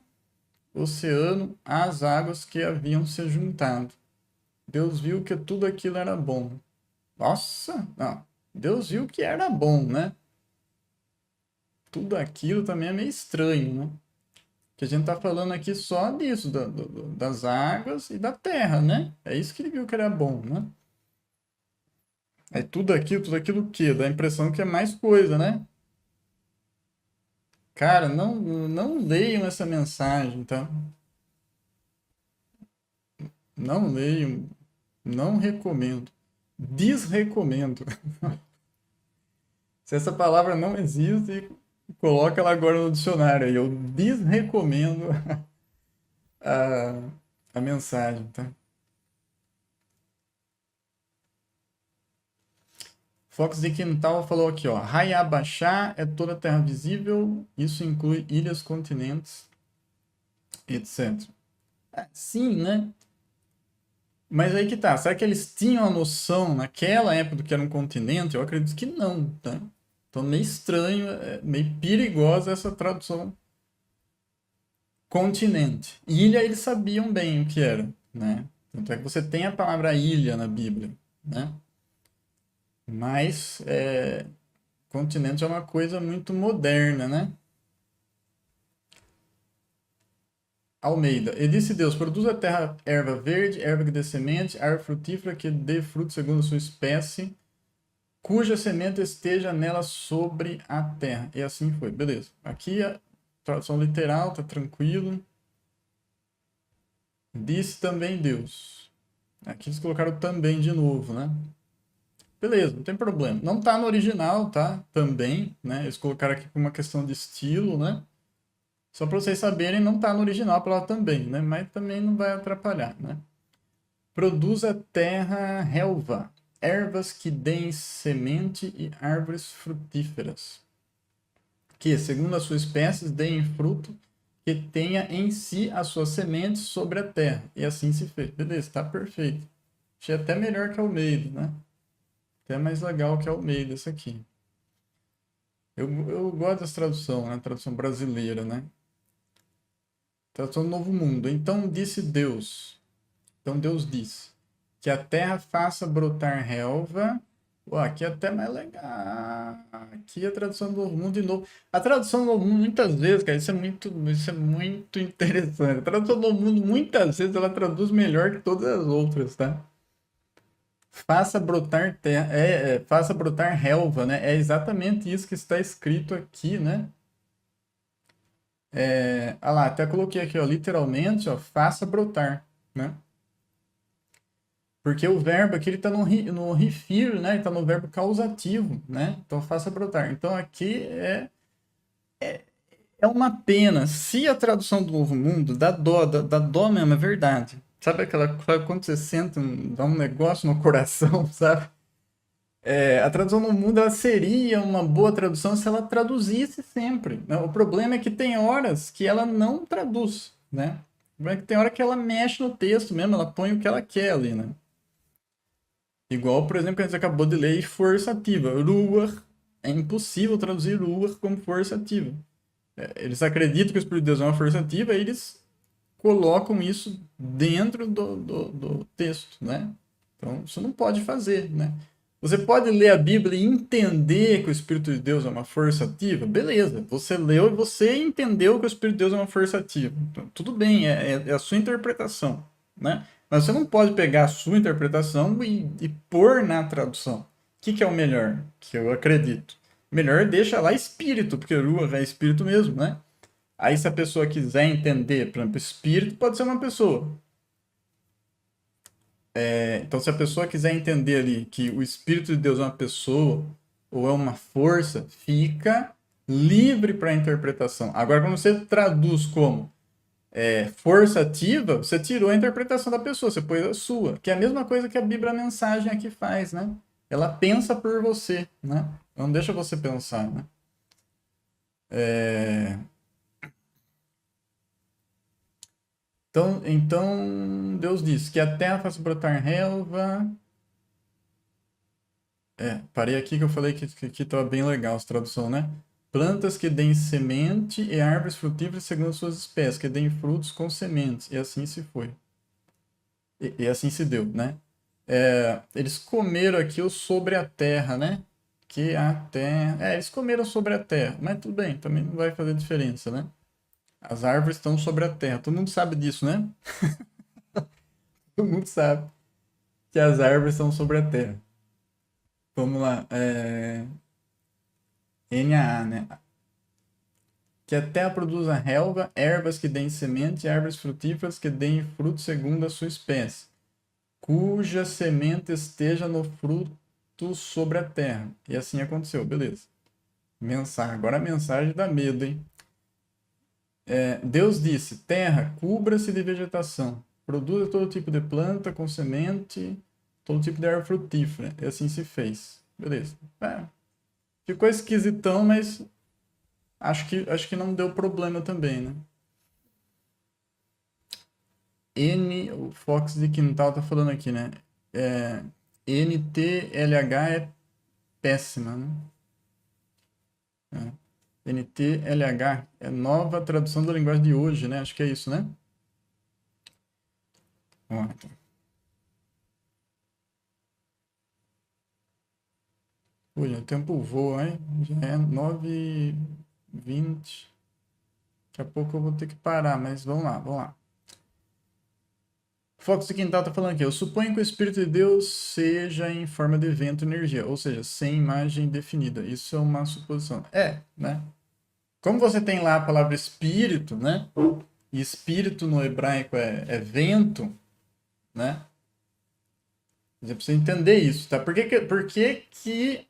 Oceano às águas que haviam se juntado. Deus viu que tudo aquilo era bom. Nossa, não. Deus viu que era bom, né? Tudo aquilo também é meio estranho, né? Que a gente tá falando aqui só disso, das águas e da terra, né? É isso que ele viu que era bom, né? É tudo aquilo o quê? Dá a impressão que é mais coisa, né? Cara, não leiam essa mensagem, tá? Não leiam, não recomendo. Desrecomendo. Se essa palavra não existe, coloca ela agora no dicionário. Aí eu desrecomendo a, a mensagem, tá? Fox de Quintal falou aqui, ó. Hayabashá é toda a terra visível, isso inclui ilhas, continentes, etc. Sim, né? Mas aí que tá. Será que eles tinham a noção naquela época do que era um continente? Eu acredito que não, tá? Então, meio estranho, meio perigosa essa tradução continente. Ilha, eles sabiam bem o que era, né? Tanto é que você tem a palavra ilha na Bíblia, né? Mas continente é uma coisa muito moderna, né? Almeida. E disse Deus: produz a terra erva verde, erva que dê semente, árvore frutífera que dê fruto segundo a sua espécie, cuja semente esteja nela sobre a terra. E assim foi. Beleza. Aqui a tradução literal, tá tranquilo. Disse também Deus. Aqui eles colocaram também de novo, né? Beleza, não tem problema. Não tá no original, tá? Também, né? Eles colocaram aqui por uma questão de estilo, né? Só para vocês saberem, não tá no original a palavra também, né? Mas também não vai atrapalhar, né? Produz a terra relva, ervas que deem semente e árvores frutíferas, que, segundo a sua espécie, deem fruto, que tenha em si a sua semente sobre a terra. E assim se fez. Beleza, tá perfeito. Achei até melhor que Almeida, né? Até mais legal que Almeida isso aqui. Eu gosto dessa tradução, né? Tradução brasileira, né? Tradução do Novo Mundo. Então disse Deus. Então Deus diz que a terra faça brotar relva. Pô, aqui é até mais legal. Aqui a tradução do Novo Mundo de novo. A tradução do Novo Mundo, muitas vezes, cara, isso é muito interessante. A tradução do Novo Mundo, muitas vezes, ela traduz melhor que todas as outras, tá? Faça brotar terra, faça brotar relva, né? É exatamente isso que está escrito aqui, né? Ah lá, até coloquei aqui, ó, literalmente, ó, faça brotar, né? Porque o verbo aqui ele está no refer, né? Ele está no verbo causativo, né? Então faça brotar. Então aqui é uma pena. Se a tradução do Novo Mundo dá dó mesmo, é verdade. Sabe quando você senta, dá um negócio no coração, sabe? A tradução no mundo ela seria uma boa tradução se ela traduzisse sempre, né? O problema é que tem horas que ela não traduz, né? O problema é que tem hora que ela mexe no texto mesmo, ela põe o que ela quer ali, né? Igual, por exemplo, que a gente acabou de ler força ativa. Ruach. É impossível traduzir ruach como força ativa. Eles acreditam que o Espírito de Deus é uma força ativa e eles colocam isso dentro do texto, né? Então, você não pode fazer, né? Você pode ler a Bíblia e entender que o Espírito de Deus é uma força ativa? Beleza, você leu e você entendeu que o Espírito de Deus é uma força ativa. Então, tudo bem, é a sua interpretação, né? Mas você não pode pegar a sua interpretação e pôr na tradução. O que é o melhor? Que eu acredito. Melhor deixa lá espírito, porque Ruach é espírito mesmo, né? Aí se a pessoa quiser entender, por exemplo, espírito pode ser uma pessoa. Então, se a pessoa quiser entender ali que o Espírito de Deus é uma pessoa ou é uma força, fica livre para a interpretação. Agora, quando você traduz como força ativa, você tirou a interpretação da pessoa, você pôs a sua, que é a mesma coisa que a Bíblia a mensagem aqui faz, né? Ela pensa por você, né? Não deixa você pensar, né? Então Deus diz que a terra faça brotar relva. Parei aqui que eu falei que estava bem legal essa tradução, né? Plantas que deem semente e árvores frutíferas segundo suas espécies, que deem frutos com sementes. E assim se foi. E assim se deu, né? Eles comeram aqui o sobre a terra, né? Que a terra. Eles comeram sobre a terra, mas tudo bem, também não vai fazer diferença, né? As árvores estão sobre a terra. Todo mundo sabe disso, né? Todo mundo sabe que as árvores estão sobre a terra. Vamos lá. NAA, né? Que a terra produza relva, ervas que deem semente, e árvores frutíferas que deem fruto segundo a sua espécie, cuja semente esteja no fruto sobre a terra. E assim aconteceu, beleza. Mensagem. Agora a mensagem dá medo, hein? Deus disse: terra, cubra-se de vegetação, produza todo tipo de planta com semente, todo tipo de árvore frutífera. E assim se fez. Beleza. Ficou esquisitão, mas acho que não deu problema também, né? O Fox de Quintal tá falando aqui, né? É, NTLH é péssima, né? NTLH é nova tradução da linguagem de hoje, né? Acho que é isso, né? Ó, então. Ui, o tempo voa, hein? Já é 9h20. Daqui a pouco eu vou ter que parar, mas vamos lá, vamos lá. Fox de Quintal tá falando aqui. Eu suponho que o Espírito de Deus seja em forma de vento e energia, ou seja, sem imagem definida. Isso é uma suposição. Né? Como você tem lá a palavra espírito, né? E espírito no hebraico é vento, né? Você precisa entender isso, tá? Por que que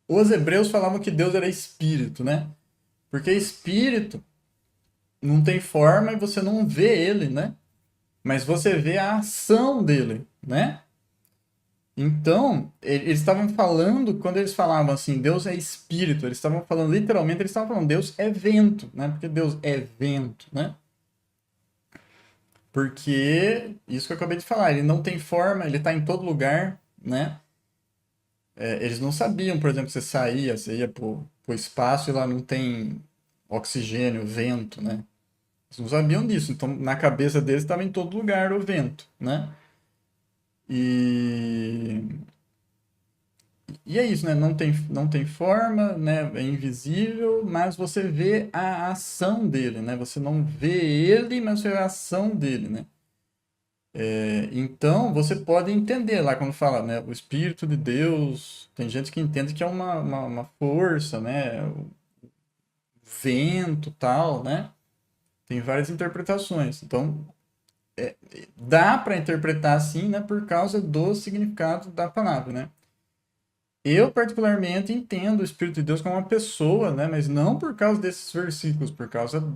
os hebreus falavam que Deus era espírito, né? Porque espírito não tem forma e você não vê ele, né? Mas você vê a ação dele, né? Então, eles estavam falando, quando eles falavam assim, Deus é espírito, eles estavam falando, literalmente, eles estavam falando, Deus é vento, né? Porque Deus é vento, né? Porque, isso que eu acabei de falar, ele não tem forma, ele está em todo lugar, né? Eles não sabiam, por exemplo, você ia pro espaço e lá não tem oxigênio, vento, né? Eles não sabiam disso, então na cabeça deles estava em todo lugar o vento, né? E, e é isso, né? Não tem forma, né? É invisível, mas você vê a ação dele, né? Você não vê ele, mas você vê a ação dele, né? Então, você pode entender lá quando fala, né? O Espírito de Deus, tem gente que entende que é uma força, né? O vento, tal, né? Tem várias interpretações. Então, dá para interpretar assim, né? Por causa do significado da palavra, né? Eu, particularmente, entendo o Espírito de Deus como uma pessoa, né? Mas não por causa desses versículos, por causa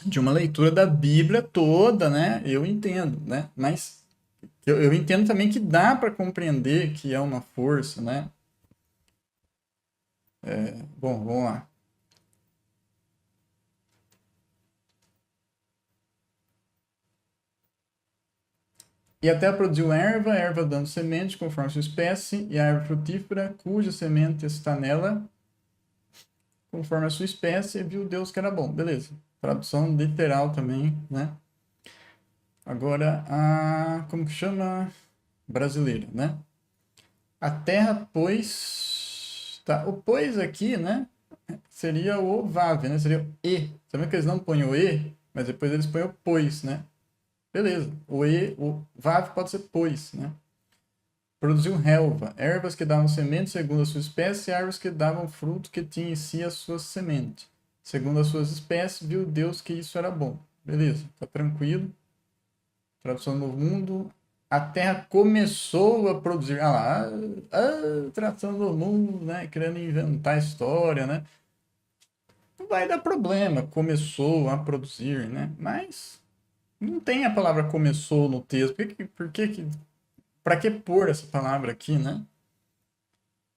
de uma leitura da Bíblia toda, né? Eu entendo, né? Mas eu entendo também que dá para compreender que é uma força, né? Bom, vamos lá. E até produziu erva dando semente conforme sua espécie, e a árvore frutífera, cuja semente está nela, conforme a sua espécie, e viu Deus que era bom. Beleza. Tradução literal também, né? Agora, como que chama? Brasileira, né? A terra, pois... Tá, o pois aqui, né? Seria o vave, né? Seria o e. Sabe que eles não põem o e, mas depois eles põem o pois, né? Beleza. O vav pode ser pois, né? Produziu relva, ervas que davam semente segundo a sua espécie, e árvores que davam fruto que tinha em si a sua semente. Segundo as suas espécies, viu Deus que isso era bom. Beleza, tá tranquilo. Tradução do mundo. A terra começou a produzir. Ah lá, tradução do mundo, né? Querendo inventar história, né? Não vai dar problema, começou a produzir, né? Mas não tem a palavra começou no texto. Para que pôr essa palavra aqui, né?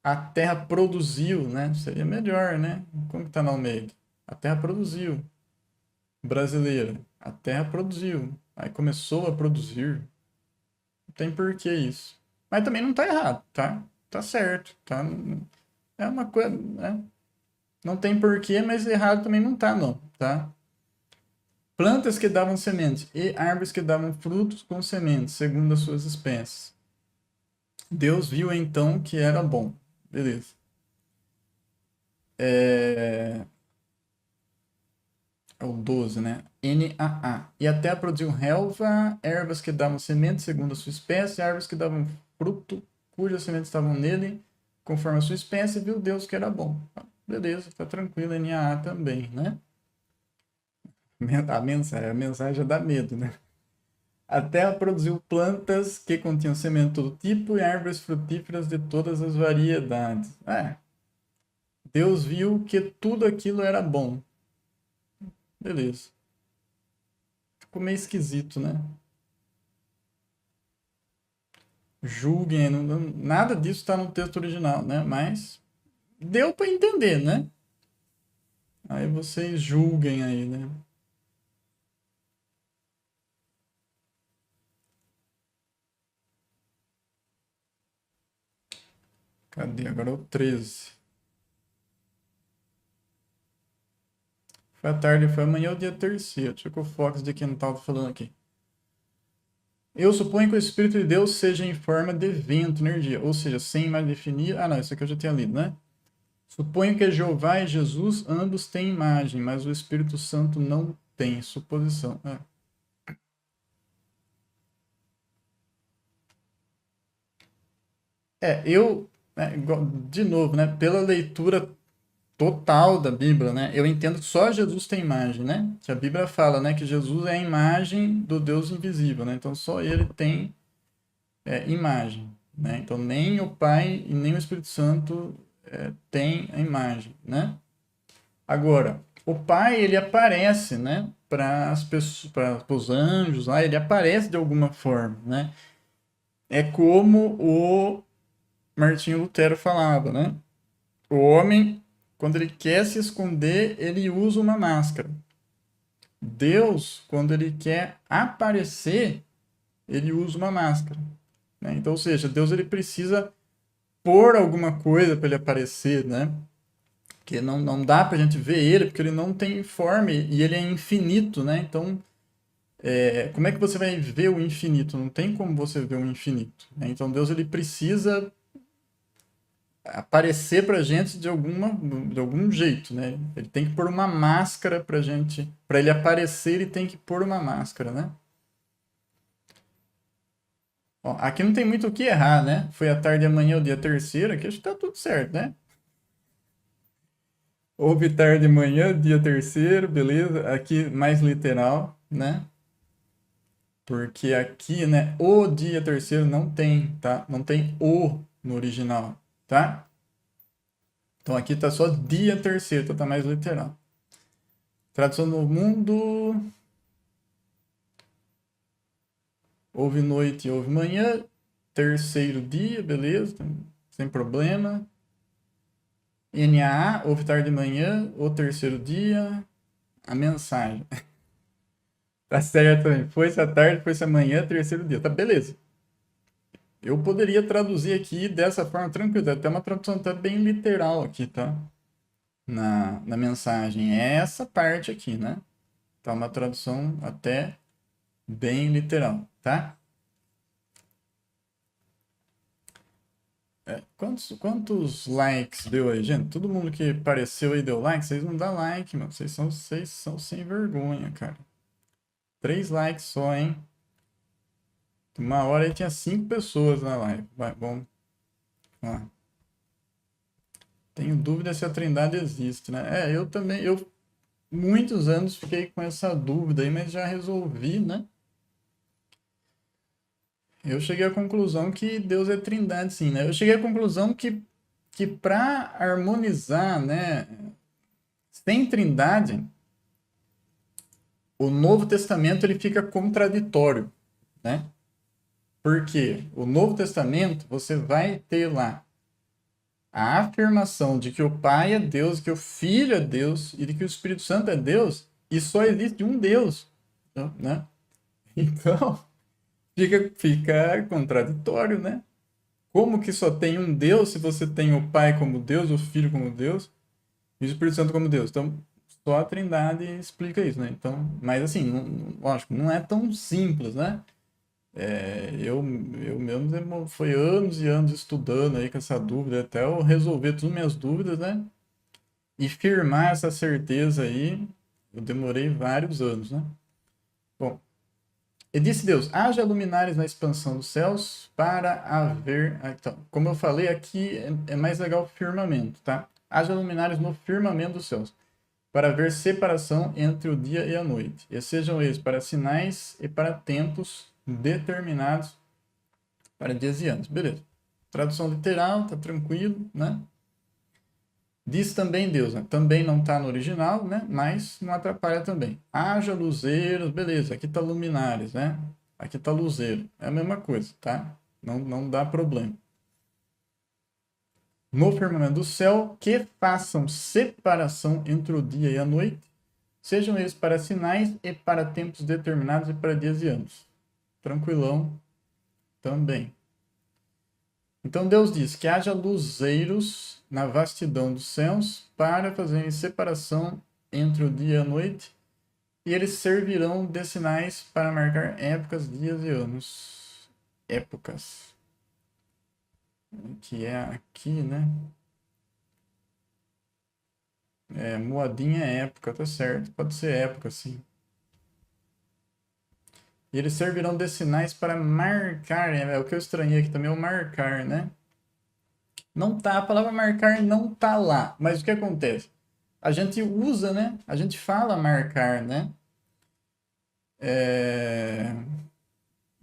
A terra produziu, né? Seria melhor, né? Como que tá no Almeida? A terra produziu. Brasileira. A terra produziu. Aí começou a produzir. Não tem porquê isso. Mas também não tá errado, tá? Tá certo, tá? É uma coisa, né? Não tem porquê, mas errado também não tá, não, tá? Plantas que davam sementes e árvores que davam frutos com sementes, segundo as suas espécies. Deus viu então que era bom. Beleza. É o 12, né? NAA. E a terra produziu relva, ervas que davam sementes segundo a sua espécie, árvores que davam fruto, cujas sementes estavam nele, conforme a sua espécie, viu Deus que era bom. Beleza, tá tranquilo, NAA também, né? A mensagem dá medo, né? A terra produziu plantas que continham semente de todo tipo e árvores frutíferas de todas as variedades. Deus viu que tudo aquilo era bom. Beleza. Ficou meio esquisito, né? Julguem, nada disso está no texto original, né? Mas deu para entender, né? Aí vocês julguem aí, né? Cadê? Agora é o 13. Foi à tarde, foi amanhã, é o dia terceiro. Deixa eu ver o Fox de quem estava falando aqui. Eu suponho que o Espírito de Deus seja em forma de vento, energia, ou seja, sem mais definir. Ah, não, isso aqui eu já tinha lido, né? Suponho que Jeová e Jesus ambos têm imagem, mas o Espírito Santo não tem. Suposição. De novo, né? Pela leitura total da Bíblia, né? Eu entendo que só Jesus tem imagem, né? Que a Bíblia fala, né? Que Jesus é a imagem do Deus invisível, né? Então só ele tem imagem, né? Então nem o Pai e nem o Espírito Santo tem a imagem, né? Agora, o Pai ele aparece, né? Para as pessoas, para os anjos lá, ele aparece de alguma forma, né? É como o Martinho Lutero falava, né? O homem, quando ele quer se esconder, ele usa uma máscara. Deus, quando ele quer aparecer, ele usa uma máscara, né? Então, ou seja, Deus ele precisa pôr alguma coisa para ele aparecer, né? Porque não dá para a gente ver ele, porque ele não tem forma e ele é infinito, né? Então, como é que você vai ver o infinito? Não tem como você ver o infinito, né? Então, Deus ele precisa aparecer pra gente de algum jeito, né? Ele tem que pôr uma máscara pra gente, pra ele aparecer, ele tem que pôr uma máscara, né? Ó, aqui não tem muito o que errar, né? Foi à tarde e amanhã o dia terceiro, aqui acho que tá tudo certo, né? Houve tarde e manhã, dia terceiro, beleza? Aqui mais literal, né? Porque aqui, né, o dia terceiro não tem, tá? Não tem o no original, tá? Então aqui tá só dia terceiro, então tá mais literal. Tradução do mundo. Houve noite, houve manhã. Terceiro dia, beleza, sem problema. NAA, houve tarde e manhã, o terceiro dia. A mensagem. Tá certo também. Foi-se à tarde, foi-se amanhã, terceiro dia. Tá, beleza. Eu poderia traduzir aqui dessa forma tranquila. Até uma tradução até bem literal aqui, tá? Na mensagem. É essa parte aqui, né? Tá uma tradução até bem literal, tá? Quantos likes deu aí, gente? Todo mundo que apareceu aí deu like? Vocês não dão like, mano. Vocês são sem vergonha, cara. 3 likes só, hein? Uma hora aí tinha 5 pessoas na live. Vai, vamos lá. Tenho dúvida se a Trindade existe, né? Eu também, muitos anos fiquei com essa dúvida aí, mas já resolvi, né? Eu cheguei à conclusão que Deus é Trindade, sim, né? Eu cheguei à conclusão que para harmonizar, né? Sem Trindade, o Novo Testamento ele fica contraditório, né? Porque o Novo Testamento você vai ter lá a afirmação de que o Pai é Deus, que o Filho é Deus e de que o Espírito Santo é Deus e só existe um Deus, né? Então fica contraditório, né? Como que só tem um Deus se você tem o Pai como Deus, o Filho como Deus e o Espírito Santo como Deus? Então só a Trindade explica isso, né? Então, mas assim, lógico, não é tão simples, né? Eu mesmo foi anos e anos estudando aí com essa dúvida, até eu resolver todas as minhas dúvidas, né? E firmar essa certeza aí, eu demorei vários anos, né? Bom, e disse Deus: haja luminares na expansão dos céus para haver. Então, como eu falei, aqui é mais legal o firmamento, tá? Haja luminares no firmamento dos céus para haver separação entre o dia e a noite, e sejam eles para sinais e para tempos determinados para dias e anos. Beleza. Tradução literal, tá tranquilo, né? Diz também Deus, né? Também não está no original, né? Mas não atrapalha também. Haja luzeiros, beleza. Aqui está luminares, né? Aqui está luzeiro. É a mesma coisa, tá? Não dá problema. No firmamento do céu, que façam separação entre o dia e a noite, sejam eles para sinais e para tempos determinados e para dias e anos. Tranquilão também. Então Deus diz que haja luzeiros na vastidão dos céus para fazerem separação entre o dia e a noite, e eles servirão de sinais para marcar épocas, dias e anos. Épocas. Que é aqui, né? Moadinha é época, tá certo. Pode ser época, sim. E eles servirão de sinais para marcar. O que eu estranhei aqui também é o marcar, né? Não tá, a palavra marcar não tá lá. Mas o que acontece? A gente usa, né? A gente fala marcar, né?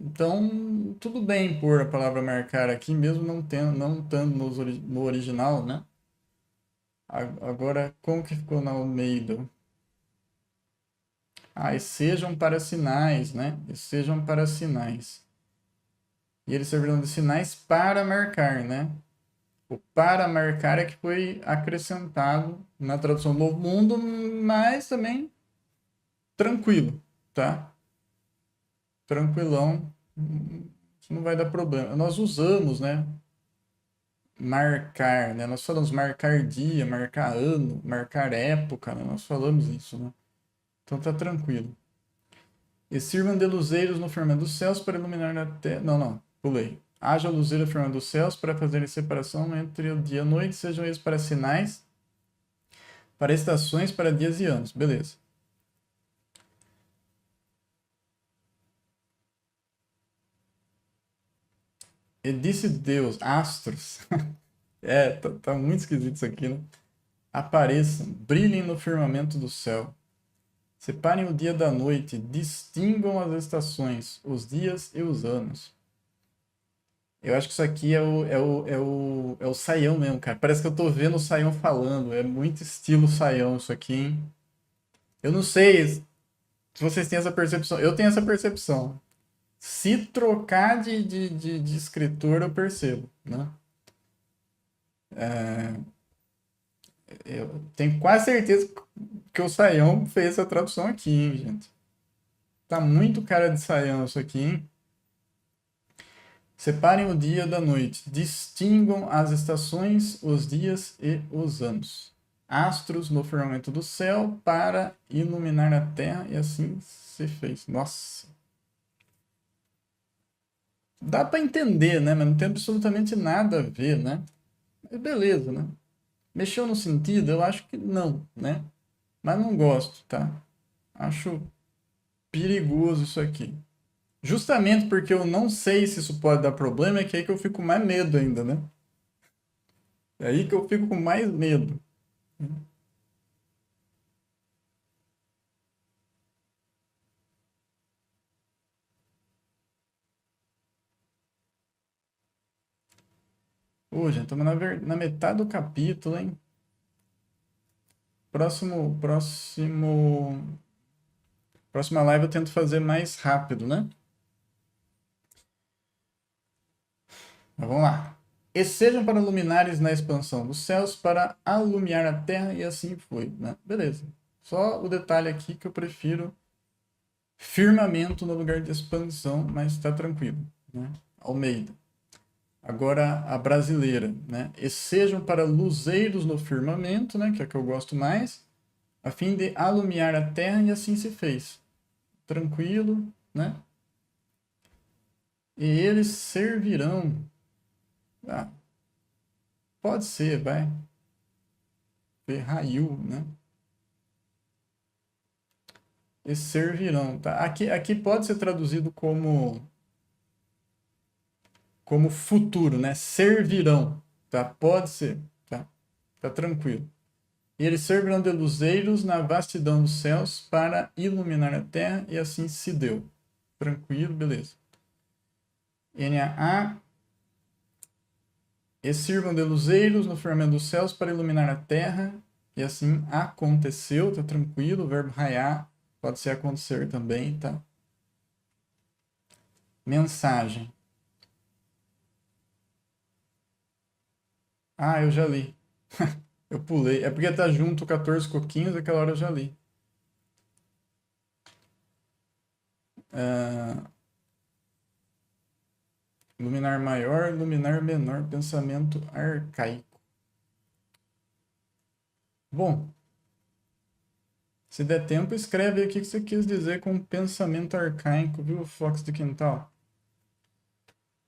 Então, tudo bem pôr a palavra marcar aqui, mesmo não estando no original, né? Agora, como que ficou na Almeida? E sejam para sinais, né? E sejam para sinais. E eles servirão de sinais para marcar, né? O para marcar é que foi acrescentado na tradução do Novo Mundo, mas também tranquilo, tá? Tranquilão, isso não vai dar problema. Nós usamos, né? Marcar, né? Nós falamos marcar dia, marcar ano, marcar época, né? Nós falamos isso, né? Então tá tranquilo. E sirvam de luzeiros no firmamento dos céus para iluminar a terra. Não, pulei. Haja luzeiro no firmamento dos céus para fazerem separação entre o dia e a noite, sejam eles para sinais, para estações, para dias e anos. Beleza. E disse Deus, astros. Tá muito esquisito isso aqui, né? Apareçam, brilhem no firmamento do céu. Separem o dia da noite, distingam as estações, os dias e os anos. Eu acho que isso aqui é o Saião mesmo, cara. Parece que eu tô vendo o Saião falando. É muito estilo Saião isso aqui, hein? Eu não sei se vocês têm essa percepção. Eu tenho essa percepção. Se trocar de escritor, eu percebo, né? Eu tenho quase certeza que o Saião fez essa tradução aqui, hein, gente? Tá muito cara de Saião isso aqui, hein? Separem o dia da noite, distingam as estações, os dias e os anos. Astros no firmamento do céu para iluminar a terra, e assim se fez. Nossa! Dá para entender, né? Mas não tem absolutamente nada a ver, né? Mas beleza, né? Mexeu no sentido? Eu acho que não, né? Mas não gosto, tá? Acho perigoso isso aqui. Justamente porque eu não sei se isso pode dar problema, é que aí que eu fico com mais medo ainda, né? É aí que eu fico com mais medo. Ô, gente, estamos na metade do capítulo, hein? Próxima live eu tento fazer mais rápido, né? Mas vamos lá. E sejam para luminares na expansão dos céus, para alumiar a terra, e assim foi, né? Beleza. Só o detalhe aqui que eu prefiro firmamento no lugar de expansão, mas está tranquilo, né? Almeida. Agora a brasileira, né? E sejam para luzeiros no firmamento, né? Que é a que eu gosto mais, a fim de alumiar a terra, e assim se fez. Tranquilo, né? E eles servirão. Ah, pode ser, vai. Ferraiu, né? E servirão, tá? Aqui pode ser traduzido como futuro, né? Servirão, tá? Pode ser, tá? Tá tranquilo. E eles servirão de luzeiros na vastidão dos céus para iluminar a terra, e assim se deu. Tranquilo, beleza. NAA. E sirvam de luzeiros no firmamento dos céus para iluminar a terra. E assim aconteceu, tá tranquilo. O verbo raiar pode ser acontecer também, tá? Mensagem. Ah, eu já li. Eu pulei. É porque tá junto 14 coquinhos, aquela hora eu já li. Luminar maior, luminar menor, pensamento arcaico. Bom, se der tempo, escreve aí o que você quis dizer com pensamento arcaico, viu, Fox do Quintal?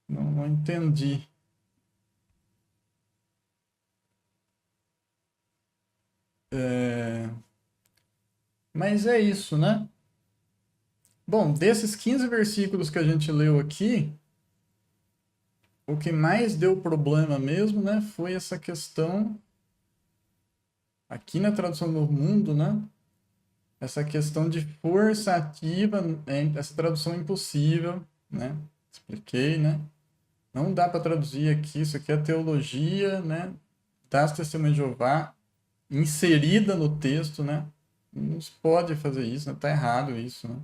Não entendi. Mas é isso, né? Bom, desses 15 versículos que a gente leu aqui, o que mais deu problema mesmo, né, foi essa questão, aqui na tradução do mundo, né, essa questão de força ativa, essa tradução é impossível, né, expliquei, né, não dá para traduzir aqui, isso aqui é teologia, né, das Testemunhas de Jeová, inserida no texto, né, não se pode fazer isso, né, tá errado isso, né.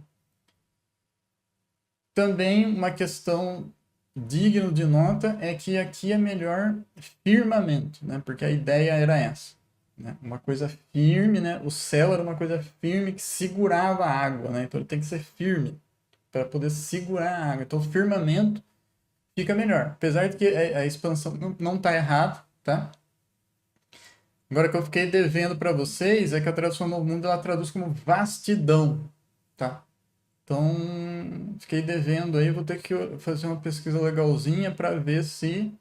Também uma questão digna de nota é que aqui é melhor firmamento, né? Porque a ideia era essa, né? Uma coisa firme, né? O céu era uma coisa firme que segurava a água, né? Então ele tem que ser firme para poder segurar a água. Então o firmamento fica melhor, apesar de que a expansão não está errado, tá? Agora que eu fiquei devendo para vocês é que a tradução Novo Mundo ela traduz como vastidão, tá? Então, fiquei devendo aí, vou ter que fazer uma pesquisa legalzinha para ver se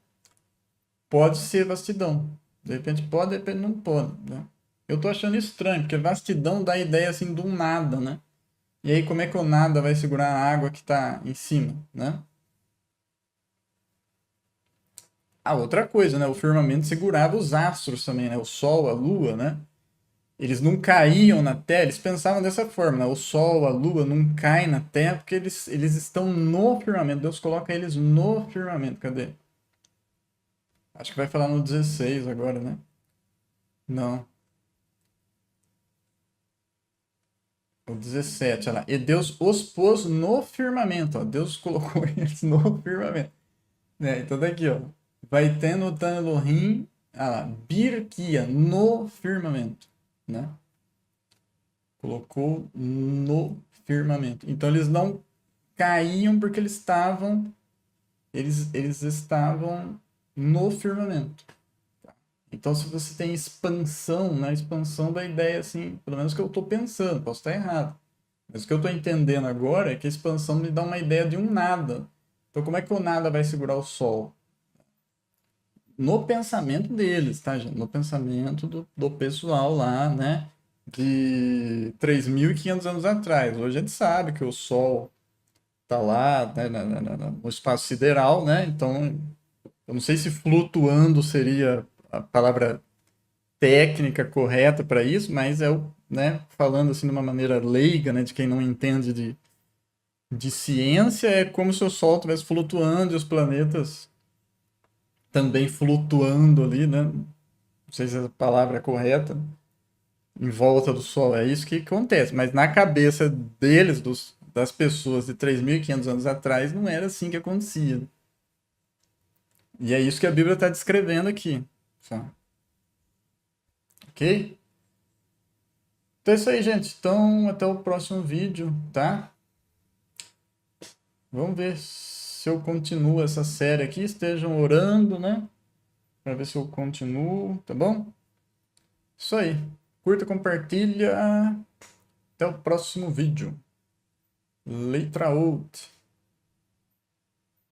pode ser vastidão. De repente pode, de repente não pode, né? Eu tô achando estranho, porque vastidão dá a ideia assim do nada, né? E aí como é que o nada vai segurar a água que está em cima, né? A outra coisa, né? O firmamento segurava os astros também, né? O sol, a lua, né? Eles não caíam na Terra, eles pensavam dessa forma, né? O Sol, a Lua não caem na Terra porque eles estão no firmamento. Deus coloca eles no firmamento. Cadê? Acho que vai falar no 16 agora, né? Não. O 17, olha lá. E Deus os pôs no firmamento, ó. Deus colocou eles no firmamento. Né? Então daqui, ó. Vai tendo o Tan Elohim, olha lá, Birkia, no firmamento, né? Colocou no firmamento. Então eles não caíam porque eles estavam no firmamento. Então se você tem expansão, né, expansão da ideia assim, pelo menos que eu estou pensando, posso estar errado. Mas o que eu estou entendendo agora é que a expansão me dá uma ideia de um nada. Então como é que o nada vai segurar o sol? No pensamento deles, tá, gente? No pensamento do pessoal lá, né? De 3.500 anos atrás. Hoje a gente sabe que o Sol está lá, né, no espaço sideral, né? Então, eu não sei se flutuando seria a palavra técnica correta para isso, mas né, falando assim de uma maneira leiga, né, de quem não entende de ciência, é como se o Sol estivesse flutuando e os planetas também flutuando ali, né? Não sei se a palavra é correta, em volta do Sol. É isso que acontece. Mas na cabeça deles, das pessoas de 3.500 anos atrás, não era assim que acontecia. E é isso que a Bíblia está descrevendo aqui. Só. Ok? Então é isso aí, gente. Então, até o próximo vídeo, tá? Vamos ver se eu continuo essa série aqui. Estejam orando, né? Para ver se eu continuo, tá bom? Isso aí. Curta, compartilha. Até o próximo vídeo. Letra out.